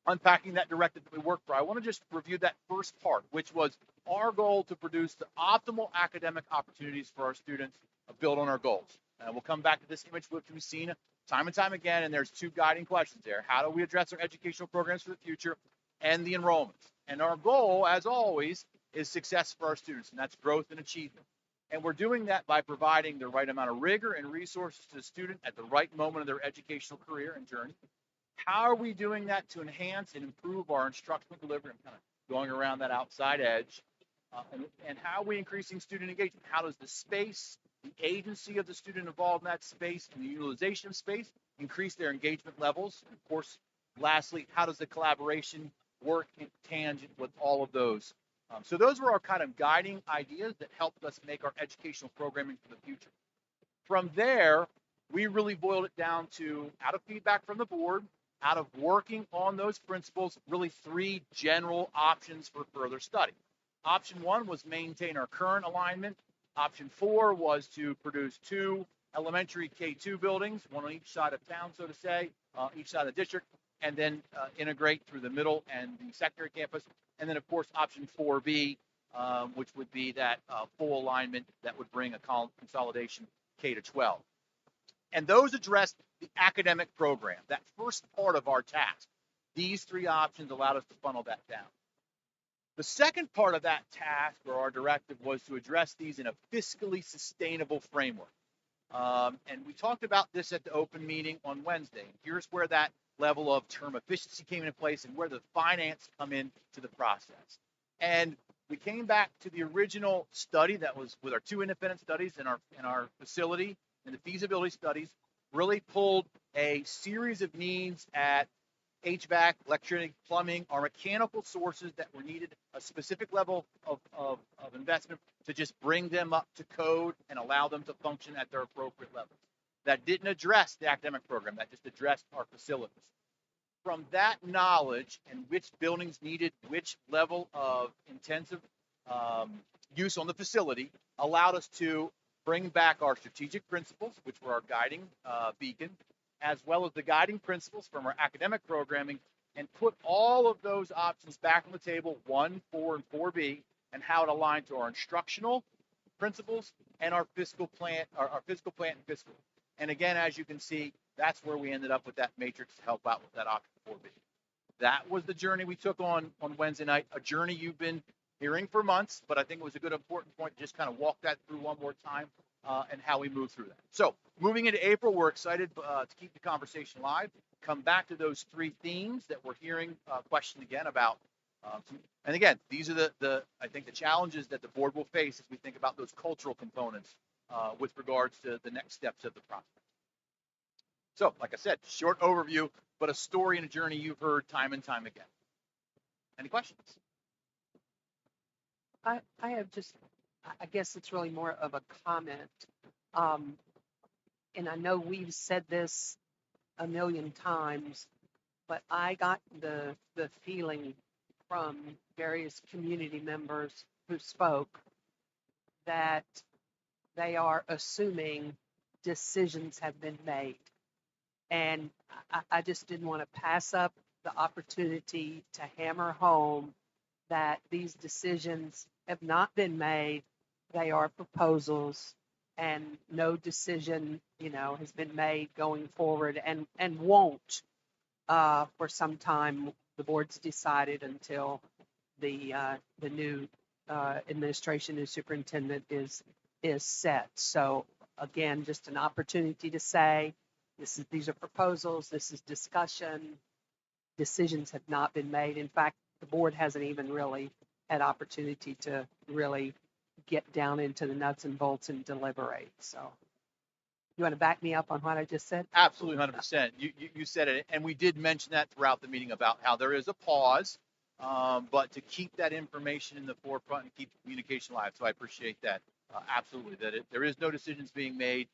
unpacking that directive that we worked for, I want to just review that first part, which was our goal to produce the optimal academic opportunities for our students build on our goals. And we'll come back to this image, which we've seen time and time again, and there's 2 guiding questions there. How do we address our educational programs for the future and the enrollments? And our goal, as always, is success for our students, and that's growth and achievement. And we're doing that by providing the right amount of rigor and resources to the student at the right moment of their educational career and journey. How are we doing that to enhance and improve our instructional delivery? I'm kind of going around that outside edge. And how are we increasing student engagement? How does the space, the agency of the student involved in that space, and the utilization of space increase their engagement levels? And of course, lastly, how does the collaboration work in tangent with all of those? So those were our kind of guiding ideas that helped us make our educational programming for the future. From there, we really boiled it down to, out of feedback from the board, out of working on those principles, really 3 general options for further study. Option 1 was maintain our current alignment. Option 4 was to produce 2 elementary K2 buildings, one on each side of town, so to say, each side of the district, and then integrate through the middle and the secondary campus. And then, of course, option 4B, which would be that full alignment that would bring a consolidation K to 12. And those addressed the academic program, that first part of our task. These 3 options allowed us to funnel that down. The second part of that task, or our directive, was to address these in a fiscally sustainable framework. And we talked about this at the open meeting on Wednesday. Here's where that level of term efficiency came into place and where the finance come into the process. And we came back to the original study that was with our two independent studies in our facility, and the feasibility studies really pulled a series of needs at HVAC, electricity, plumbing, or mechanical sources that were needed a specific level of investment to just bring them up to code and allow them to function at their appropriate levels. That didn't address the academic program, that just addressed our facilities. From that knowledge and which buildings needed which level of intensive use on the facility allowed us to bring back our strategic principles, which were our guiding beacon, as well as the guiding principles from our academic programming, and put all of those options back on the table, 1, 4, and 4B, and how it aligned to our instructional principles and our physical plant, our physical plant and fiscal. And again, as you can see, that's where we ended up with that matrix to help out with that option 4B. That was the journey we took on Wednesday night, a journey you've been hearing for months, but I think it was a good important point to just kind of walk that through one more time and how we move through that. So moving into April, we're excited to keep the conversation live, come back to those three themes that we're hearing questioned again about. And again, these are the I think the challenges that the board will face as we think about those cultural components with regards to the next steps of the process. So, like I said, short overview, but a story and a journey you've heard time and time again. Any questions? I have just, I guess it's really more of a comment. And I know we've said this a million times, but I got the feeling from various community members who spoke that they are assuming decisions have been made. And I just didn't want to pass up the opportunity to hammer home that these decisions have not been made. They are proposals, and no decision, has been made going forward, and won't for some time. The board's decided until the new administration, new superintendent is set. So again, just an opportunity to say, these are proposals, this is discussion. Decisions have not been made. In fact, the board hasn't even really had opportunity to really get down into the nuts and bolts and deliberate. So you want to back me up on what I just said? Absolutely, 100%. You said it, and we did mention that throughout the meeting about how there is a pause, but to keep that information in the forefront and keep communication live. So I appreciate that. Absolutely, that there is no decisions being made.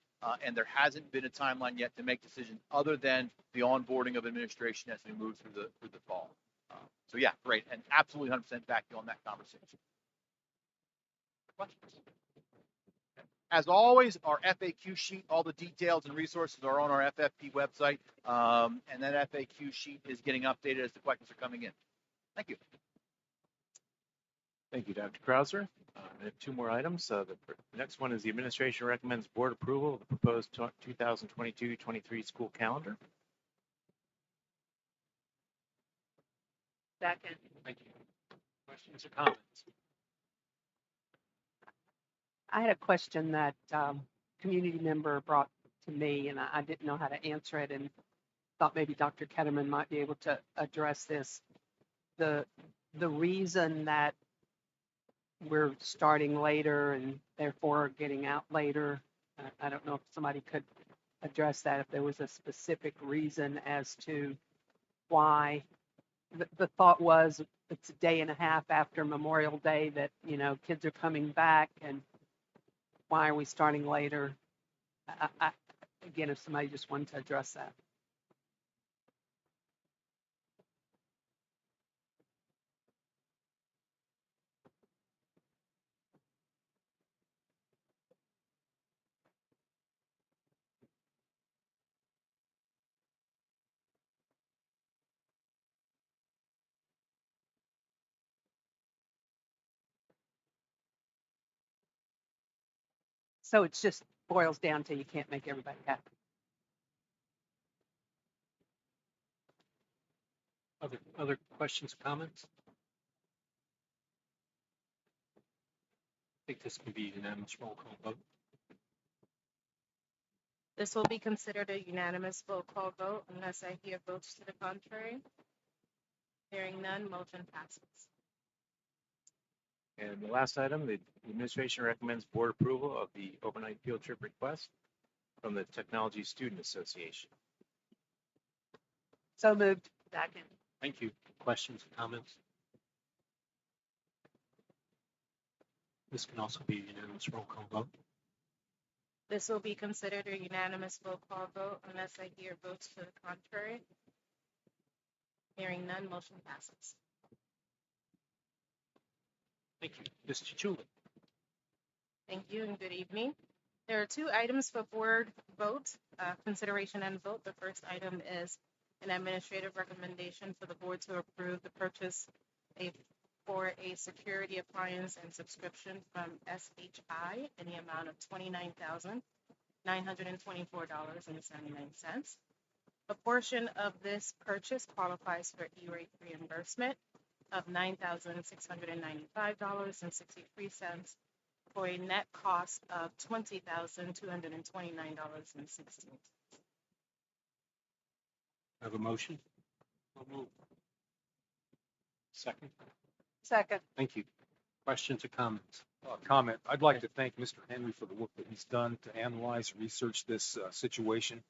And there hasn't been a timeline yet to make decisions other than the onboarding of administration as we move through the fall. So yeah, great, and absolutely 100% back you on that conversation. Questions? As always, our FAQ sheet, all the details and resources are on our FFP website, and that FAQ sheet is getting updated as the questions are coming in. Thank you. Thank you, Dr. Krauser. I have two more items. The next one is the administration recommends board approval of the proposed 2022-23 school calendar. Second. Thank you. Questions or comments? I had a question that community member brought to me, and I didn't know how to answer it, and thought maybe Dr. Ketterman might be able to address this. The reason that we're starting later and therefore getting out later, I don't know if somebody could address that, if there was a specific reason as to why. The thought was it's a day and a half after Memorial Day that, kids are coming back, and why are we starting later? Again, if somebody just wanted to address that. So it's just boils down to you can't make everybody happy. Other questions, comments? I think this can be a unanimous roll call vote. This will be considered a unanimous roll call vote unless I hear votes to the contrary. Hearing none, motion passes. And the last item, the administration recommends board approval of the overnight field trip request from the Technology Student Association. So moved. Second. Thank you. Questions, comments? This can also be a unanimous roll call vote. This will be considered a unanimous roll call vote unless I hear votes to the contrary. Hearing none, motion passes. Thank you. Mr. Chulin. Thank you and good evening. There are two items for board vote, consideration and vote. The first item is an administrative recommendation for the board to approve the purchase for a security appliance and subscription from SHI in the amount of $29,924.79. A portion of this purchase qualifies for E-rate reimbursement of $9,695.63 for a net cost of $20,229.16. Have a motion? Second. Second. Thank you. Questions or comments? Comment. I'd like to thank Mr. Henry for the work that he's done to analyze, research this situation.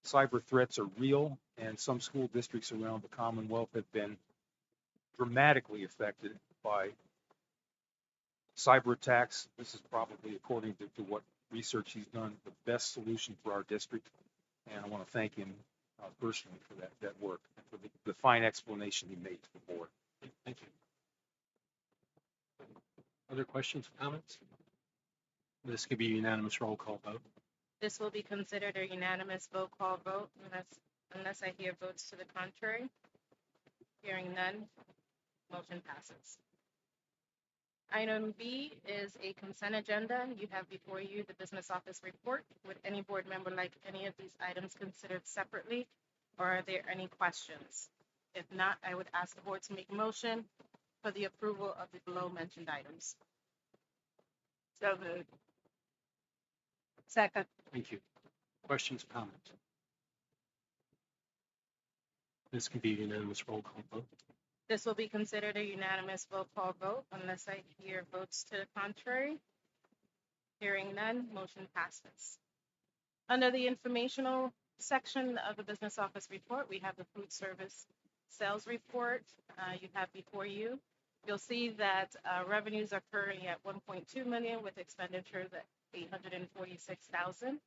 Cyber threats are real, and some school districts around the Commonwealth have been dramatically affected by cyber attacks. This is probably, according to what research he's done, the best solution for our district. And I want to thank him personally for that work and for the fine explanation he made to the board. Thank you. Other questions or comments? This could be a unanimous roll call vote. This will be considered a unanimous roll call vote unless I hear votes to the contrary. Hearing none, motion passes. Item B is a consent agenda. You have before you the business office report. Would any board member like any of these items considered separately, or are there any questions? If not, I would ask the board to make a motion for the approval of the below mentioned items. So moved. Second. Thank you. Questions or comments? This can be a unanimous roll call vote. This will be considered a unanimous roll call vote unless I hear votes to the contrary. Hearing none, motion passes. Under the informational section of the business office report, we have the food service sales report you have before you. You'll see that revenues are currently at 1.2 million with expenditures at 846,000,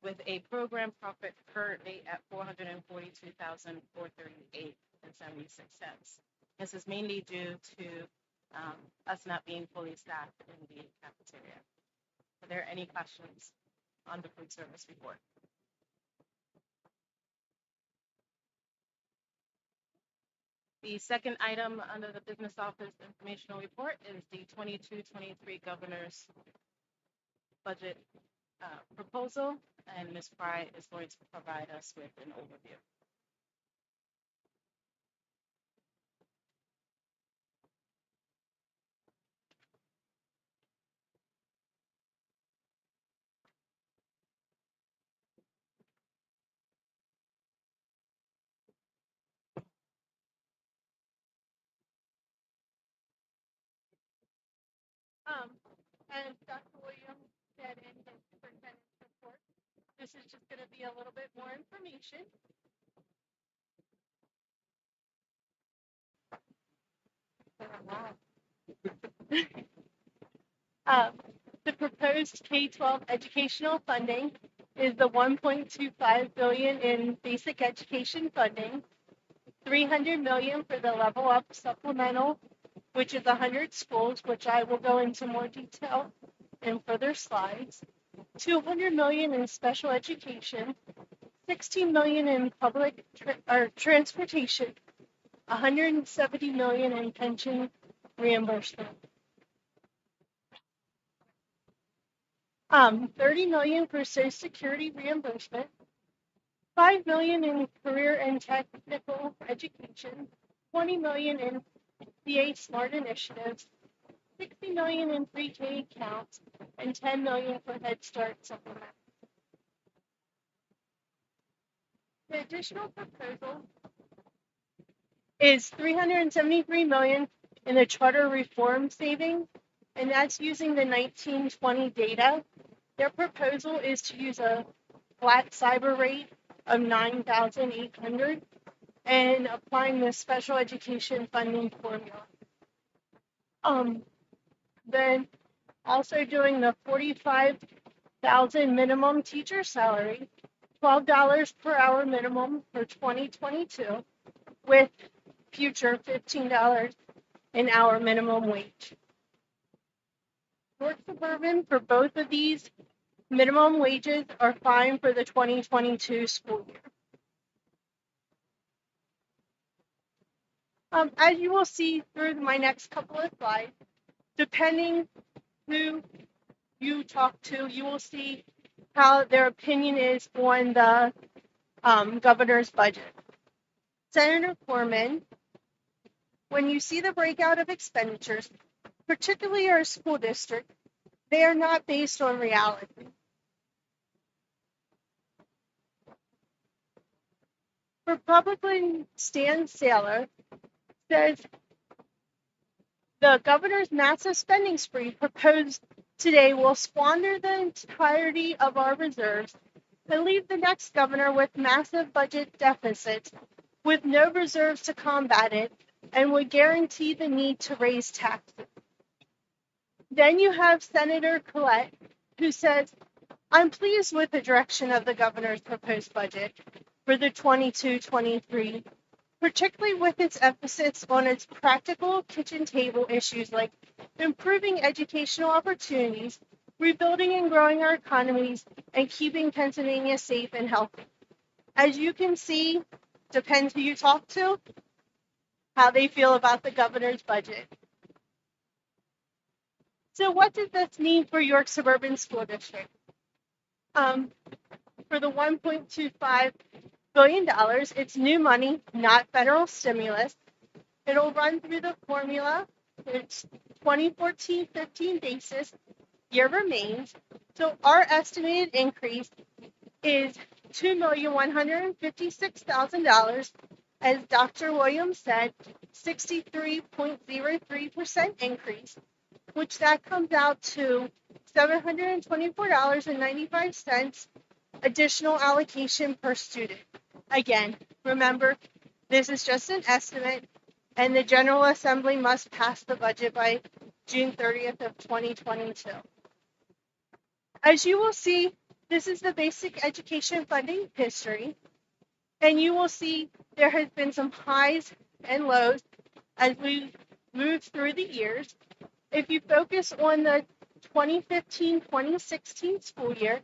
with a program profit currently at 442,438.76. This is mainly due to us not being fully staffed in the cafeteria. Are there any questions on the food service report? The second item under the business office informational report is the 22-23 governor's budget proposal, and Ms. Fry is going to provide us with an overview. As Dr. Williams said in his superintendent's report, this is just going to be a little bit more information. The proposed K-12 educational funding is the $1.25 billion in basic education funding, $300 million for the Level Up supplemental, which is 100 schools, which I will go into more detail in further slides, $200 million in special education, $16 million in public transportation, $170 million in pension reimbursement. $30 million for Social Security reimbursement, $5 million in career and technical education, $20 million in VA Smart Initiatives, $60 million in pre-K accounts, and $10 million for Head Start supplement. The additional proposal is $373 million in the charter reform saving, and that's using the 1920 data. Their proposal is to use a flat cyber rate of 9,800 and applying the special education funding formula. Then also doing the 45,000 minimum teacher salary, $12 per hour minimum for 2022, with future $15 an hour minimum wage. York Suburban, for both of these, minimum wages are fine for the 2022 school year. As you will see through my next couple of slides, depending who you talk to, you will see how their opinion is on the governor's budget. Senator Corman, when you see the breakout of expenditures, particularly our school district, they are not based on reality. Republican Stan Saylor says the governor's massive spending spree proposed today will squander the entirety of our reserves and leave the next governor with massive budget deficits with no reserves to combat it, and would guarantee the need to raise taxes. Then you have Senator Collette, who says, I'm pleased with the direction of the governor's proposed budget for the 22-23, particularly with its emphasis on its practical kitchen table issues like improving educational opportunities, rebuilding and growing our economies, and keeping Pennsylvania safe and healthy. As you can see, depends who you talk to, how they feel about the governor's budget. So what does this mean for York Suburban School District? For the $1.25 billion, it's new money, not federal stimulus. It'll run through the formula. It's 2014-15 basis. Year remains. So our estimated increase is $2,156,000. As Dr. Williams said, 63.03% increase, which that comes out to $724.95 additional allocation per student. Again, remember, this is just an estimate, and the General Assembly must pass the budget by June 30th of 2022. As you will see, this is the basic education funding history, and you will see there has been some highs and lows as we move through the years. If you focus on the 2015-2016 school year,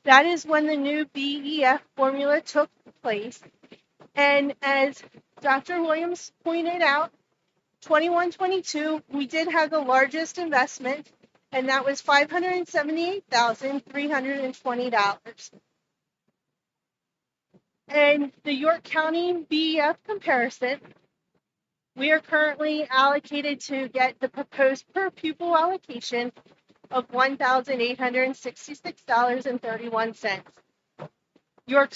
that is when the new BEF formula took place. And as Dr. Williams pointed out, 21-22, we did have the largest investment, and that was $578,320. And the York County BEF comparison, we are currently allocated to get the proposed per pupil allocation of $1,866.31. York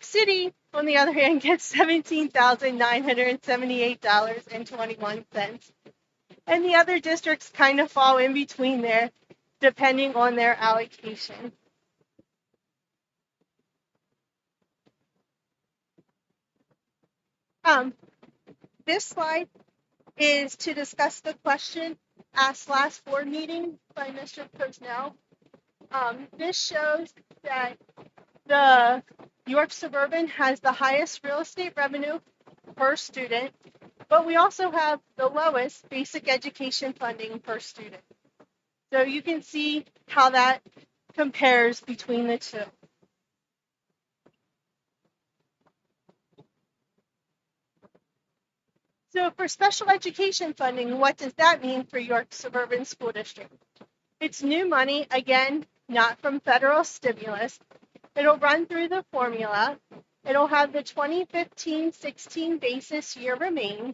City, on the other hand, gets $17,978.21. And the other districts kind of fall in between there, depending on their allocation. This slide is to discuss the question asked last board meeting by Mr. Posnell. This shows that the York Suburban has the highest real estate revenue per student, but we also have the lowest basic education funding per student. So you can see how that compares between the two. So for special education funding, what does that mean for York Suburban School District? It's new money, again, not from federal stimulus. It'll run through the formula. It'll have the 2015-16 basis year remains,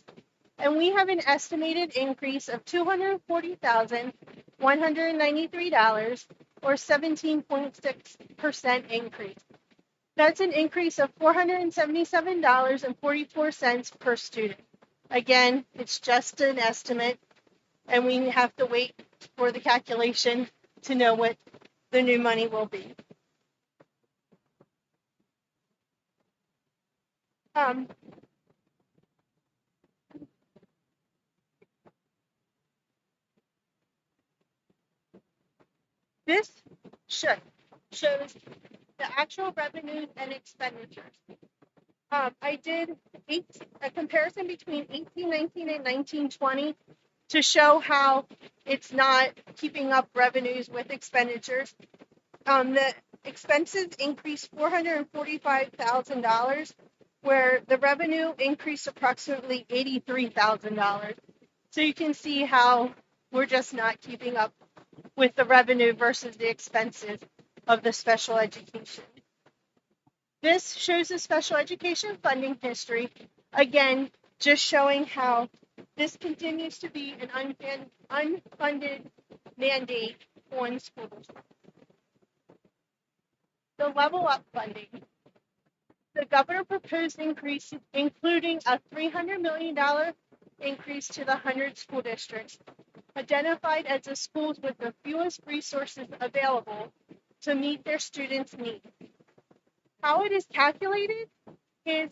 and we have an estimated increase of $240,193, or 17.6% increase. That's an increase of $477.44 per student. Again, it's just an estimate, and we have to wait for the calculation to know what the new money will be. This shows the actual revenues and expenditures. I did a comparison between 1819 and 1920 to show how it's not keeping up revenues with expenditures. The expenses increased $445,000, where the revenue increased approximately $83,000. So you can see how we're just not keeping up with the revenue versus the expenses of the special education. This shows the special education funding history. Again, just showing how this continues to be an unfunded mandate on schools. The level up funding. The governor proposed increase, including a $300 million increase to the 100 school districts, identified as the schools with the fewest resources available to meet their students' needs. How it is calculated is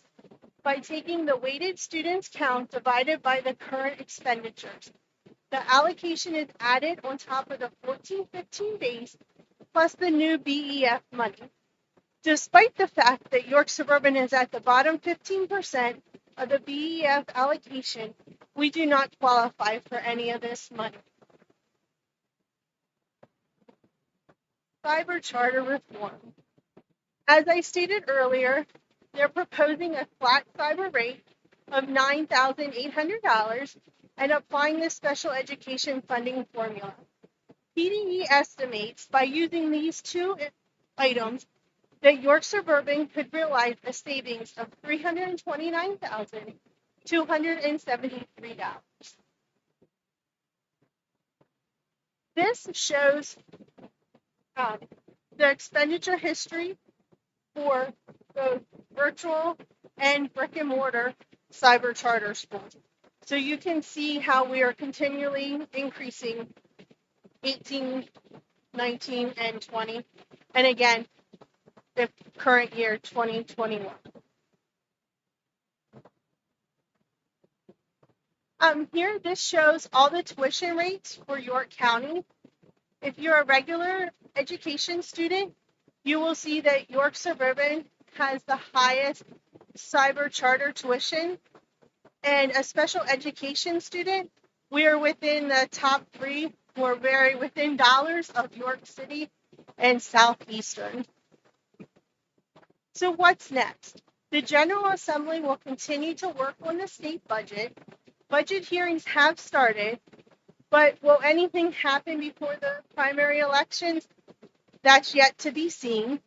by taking the weighted students count divided by the current expenditures. The allocation is added on top of the 14-15 days plus the new BEF money. Despite the fact that York Suburban is at the bottom 15% of the BEF allocation, we do not qualify for any of this money. Cyber charter reform. As I stated earlier, they're proposing a flat cyber rate of $9,800 and applying the special education funding formula. PDE estimates by using these two items that York Suburban could realize a savings of $329,273. This shows the expenditure history for both virtual and brick and mortar cyber charter schools. So you can see how we are continually increasing 18, 19, and 20. And again, the current year, 2021. Here, this shows all the tuition rates for York County. If you're a regular education student, you will see that York Suburban has the highest cyber charter tuition. And a special education student, we are within the top 3. We're very within dollars of York City and Southeastern. So what's next? The General Assembly will continue to work on the state budget. Budget hearings have started, but will anything happen before the primary elections? That's yet to be seen.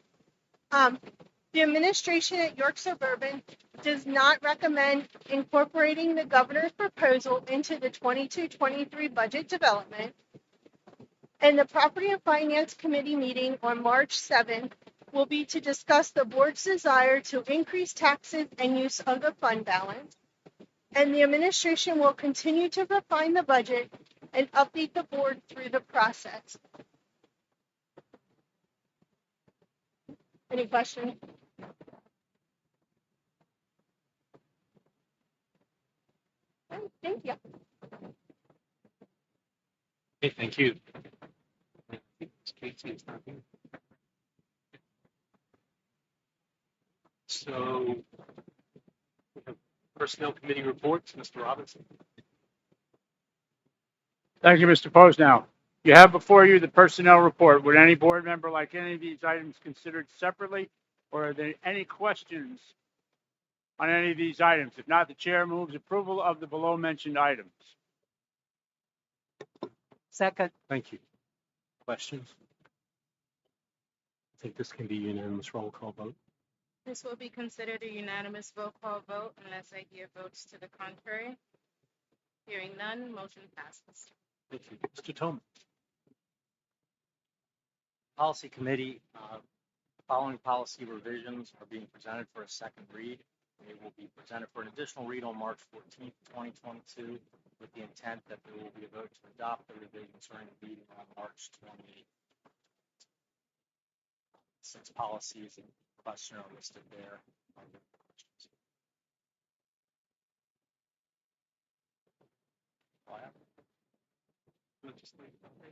The administration at York Suburban does not recommend incorporating the governor's proposal into the 22-23 budget development. And the Property and Finance Committee meeting on March 7th will be to discuss the board's desire to increase taxes and use of the fund balance. And the administration will continue to refine the budget and update the board through the process. Any questions? Thank you. Okay, thank you. I think it's Casey, it's not here. So, we have Personnel Committee reports, Mr. Robinson. Thank you, Mr. Posnow. You have before you the personnel report. Would any board member like any of these items considered separately, or are there any questions on any of these items? If not, the chair moves approval of the below mentioned items. Second. Thank you. Questions? I think this can be unanimous roll call vote. This will be considered a unanimous roll call vote unless I hear votes to the contrary. Hearing none, motion passes. Thank you. Mr. Tillman. Policy Committee, following policy revisions are being presented for a second read. They will be presented for an additional read on March 14th, 2022, with the intent that there will be a vote to adopt the revisions during the meeting on March 28th. Since policies and question are listed there. Are there questions?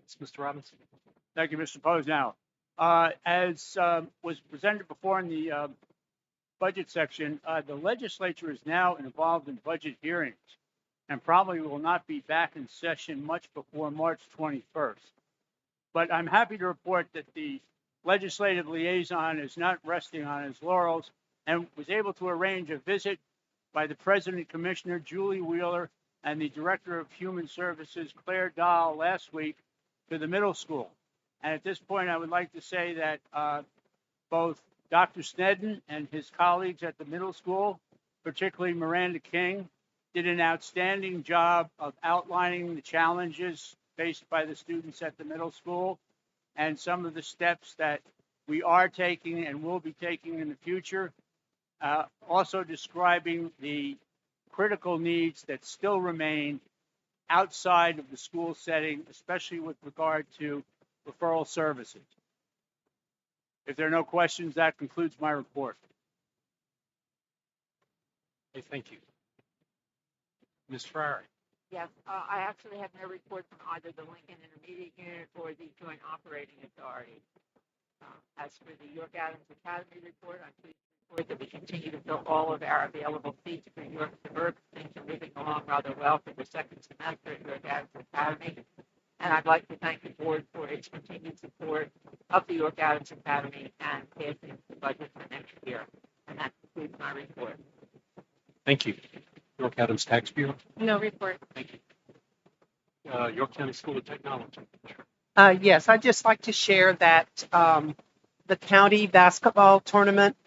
It's Mr. Robinson. Thank you, Mr. Posnell. As was presented before in the budget section, the legislature is now involved in budget hearings and probably will not be back in session much before March 21st. But I'm happy to report that the legislative liaison is not resting on his laurels and was able to arrange a visit by the President Commissioner Julie Wheeler and the Director of Human Services Claire Dahl last week to the middle school. And at this point, I would like to say that both Dr. Snedden and his colleagues at the middle school, particularly Miranda King, did an outstanding job of outlining the challenges faced by the students at the middle school and some of the steps that we are taking and will be taking in the future. Also describing the critical needs that still remain outside of the school setting, especially with regard to referral services. If there are no questions, that concludes my report. Okay, thank you. Ms. Ferrari. Yes, I actually have no report from either the Lincoln Intermediate Unit or the Joint Operating Authority. As for the York Adams Academy report, I'm pleased to report that we continue to fill all of our available seats for York Suburban. Things are moving along rather well for the second semester at York Adams Academy. And I'd like to thank the board for its continued support of the York Adams Academy and passing the budget for next year. And that concludes my report. Thank you. York Adams Tax Bureau. No report. Thank you. York County School of Technology. Yes, I'd just like to share that the county basketball tournament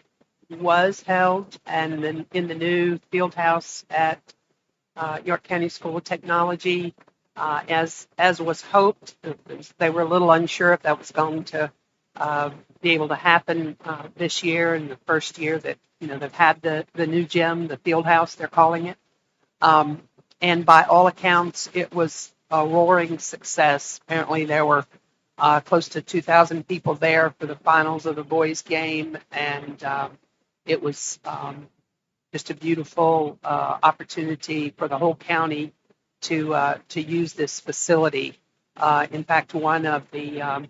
was held and then in the new field house at York County School of Technology, as was hoped. They were a little unsure if that was going to be able to happen this year, and the first year that they've had the new gym, the field house they're calling it. And by all accounts, it was a roaring success. Apparently, there were close to 2,000 people there for the finals of the boys' game, and it was just a beautiful opportunity for the whole county to use this facility. In fact, one of the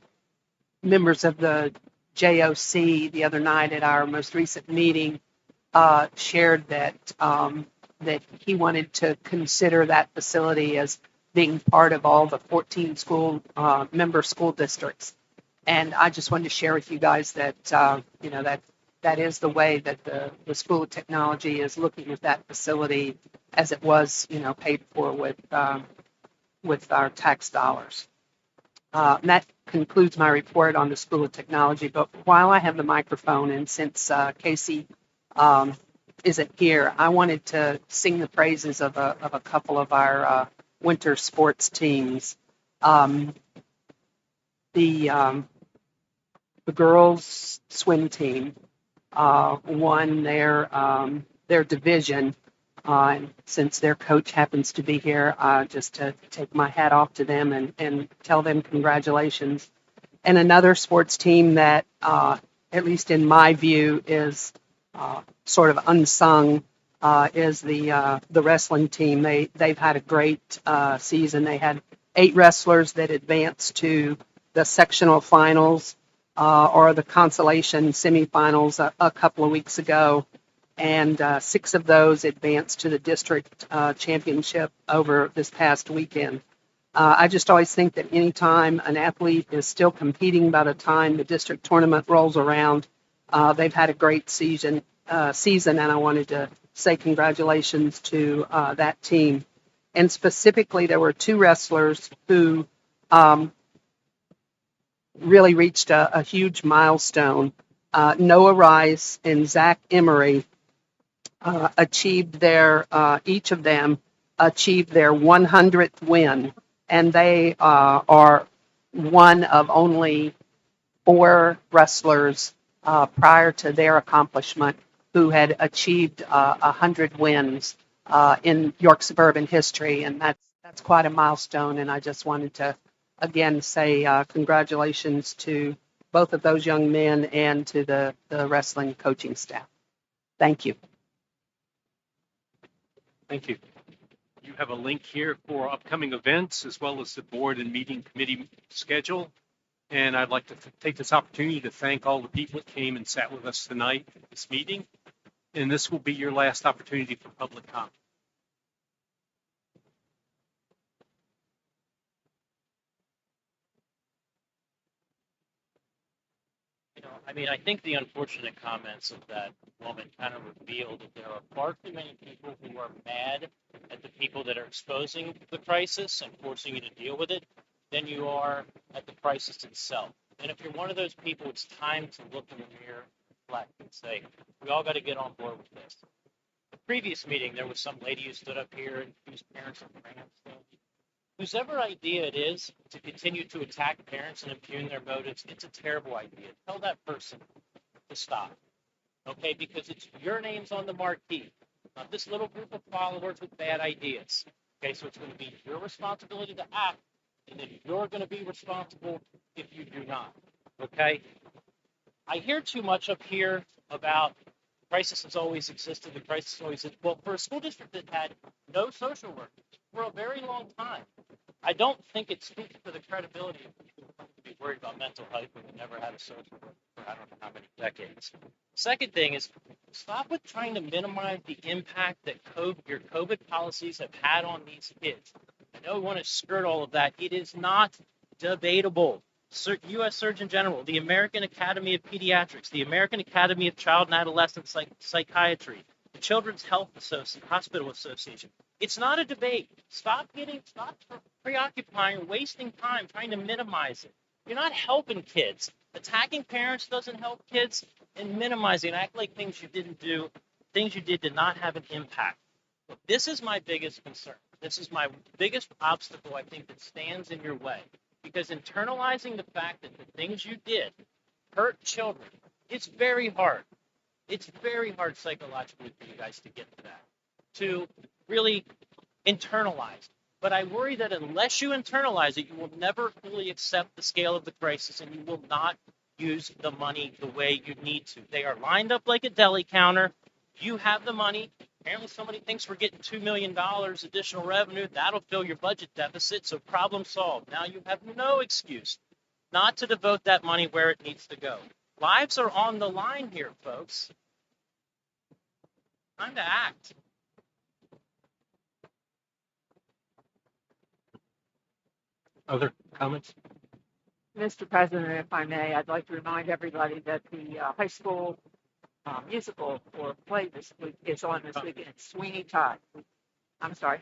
members of the JOC the other night at our most recent meeting shared that that he wanted to consider that facility as being part of all the 14 member school districts. And I just wanted to share with you guys that that is the way that the School of Technology is looking at that facility, as it was paid for with our tax dollars. And that concludes my report on the School of Technology. But while I have the microphone, and since Casey isn't here, I wanted to sing the praises of a couple of our winter sports teams. The girls swim team won their division. Since their coach happens to be here, just to take my hat off to them and tell them congratulations. And another sports team that, at least in my view, is sort of unsung is the wrestling team. They've had a great season. They had 8 wrestlers that advanced to the sectional finals or the consolation semifinals a couple of weeks ago. And 6 of those advanced to the district championship over this past weekend. I just always think that anytime an athlete is still competing by the time the district tournament rolls around, they've had a great season, and I wanted to say congratulations to that team. And specifically, there were 2 wrestlers who really reached a huge milestone. Noah Rice and Zach Emery achieved each of them achieved their 100th win, and they are one of only 4 wrestlers prior to their accomplishment who had achieved 100 wins in York Suburban history, and that's quite a milestone. And I just wanted to again say congratulations to both of those young men and to the wrestling coaching staff. Thank you. Thank you. You have a link here for upcoming events as well as the board and meeting committee schedule. And I'd like to take this opportunity to thank all the people that came and sat with us tonight at this meeting. And this will be your last opportunity for public comment. I mean, I think the unfortunate comments of that woman kind of revealed that there are far too many people who are mad at the people that are exposing the crisis and forcing you to deal with it than you are at the crisis itself. And if you're one of those people, it's time to look in the mirror, reflect, and say, we all got to get on board with this. The previous meeting, there was some lady who stood up here and accused parents of trans things. Whosever idea it is to continue to attack parents and impugn their motives, it's a terrible idea. Tell that person to stop, okay? Because it's your name's on the marquee, not this little group of followers with bad ideas, okay? So it's going to be your responsibility to act, and then you're going to be responsible if you do not, okay? I hear too much up here about crisis has always existed, the crisis always existed. Well, for a school district that had no social workers for a very long time, I don't think it speaks to the credibility of people who to be worried about mental health when we never had a social worker for I don't know how many decades. Second thing is stop with trying to minimize the impact that your COVID policies have had on these kids. I know we want to skirt all of that. It is not debatable. U.S. Surgeon General, the American Academy of Pediatrics, the American Academy of Child and Adolescent Psychiatry, the Children's Health Hospital Association. It's not a debate. Stop preoccupying or wasting time trying to minimize it. You're not helping kids. Attacking parents doesn't help kids, and minimizing, act like things you didn't do, things you did not have an impact. But this is my biggest concern. This is my biggest obstacle, I think, that stands in your way. Because internalizing the fact that the things you did hurt children, it's very hard. It's very hard psychologically for you guys to get to that, to really internalize. But I worry that unless you internalize it, you will never fully accept the scale of the crisis, and you will not use the money the way you need to. They are lined up like a deli counter. You have the money. Apparently somebody thinks we're getting $2 million additional revenue. That'll fill your budget deficit, so problem solved. Now you have no excuse not to devote that money where it needs to go. Lives are on the line here, folks. Time to act. Other comments? Mr. President, if I may, I'd like to remind everybody that the high school musical or play this week is on this weekend. Sweeney Todd. I'm sorry.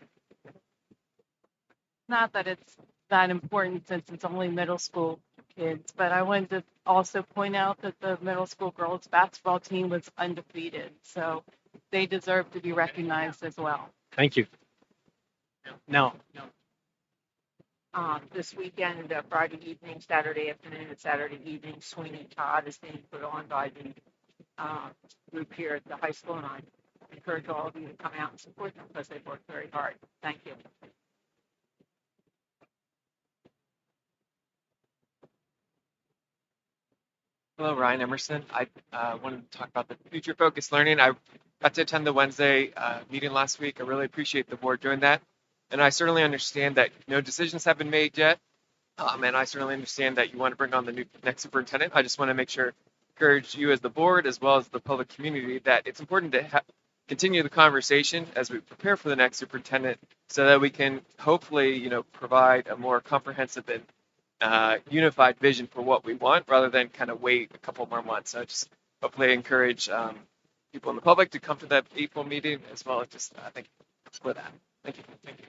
Not that it's that important since it's only middle school kids, but I wanted to also point out that the middle school girls basketball team was undefeated, so they deserve to be recognized as well. Thank you. Now, This weekend, Friday evening, Saturday afternoon, and Saturday evening, Sweeney Todd is being put on by the group here at the high school, and I encourage all of you to come out and support them because they've worked very hard. Thank you. Hello, Ryan Emerson. I wanted to talk about the future focused learning. I got to attend the Wednesday meeting last week. I really appreciate the board doing that. And I certainly understand that no decisions have been made yet. And I certainly understand that you want to bring on the next superintendent. I just want to make sure, encourage you as the board, as well as the public community, that it's important to continue the conversation as we prepare for the next superintendent so that we can hopefully, provide a more comprehensive and unified vision for what we want rather than kind of wait a couple more months. So just hopefully encourage people in the public to come to that April meeting as well as just, I think, for that. Thank you. Thank you.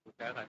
With that, I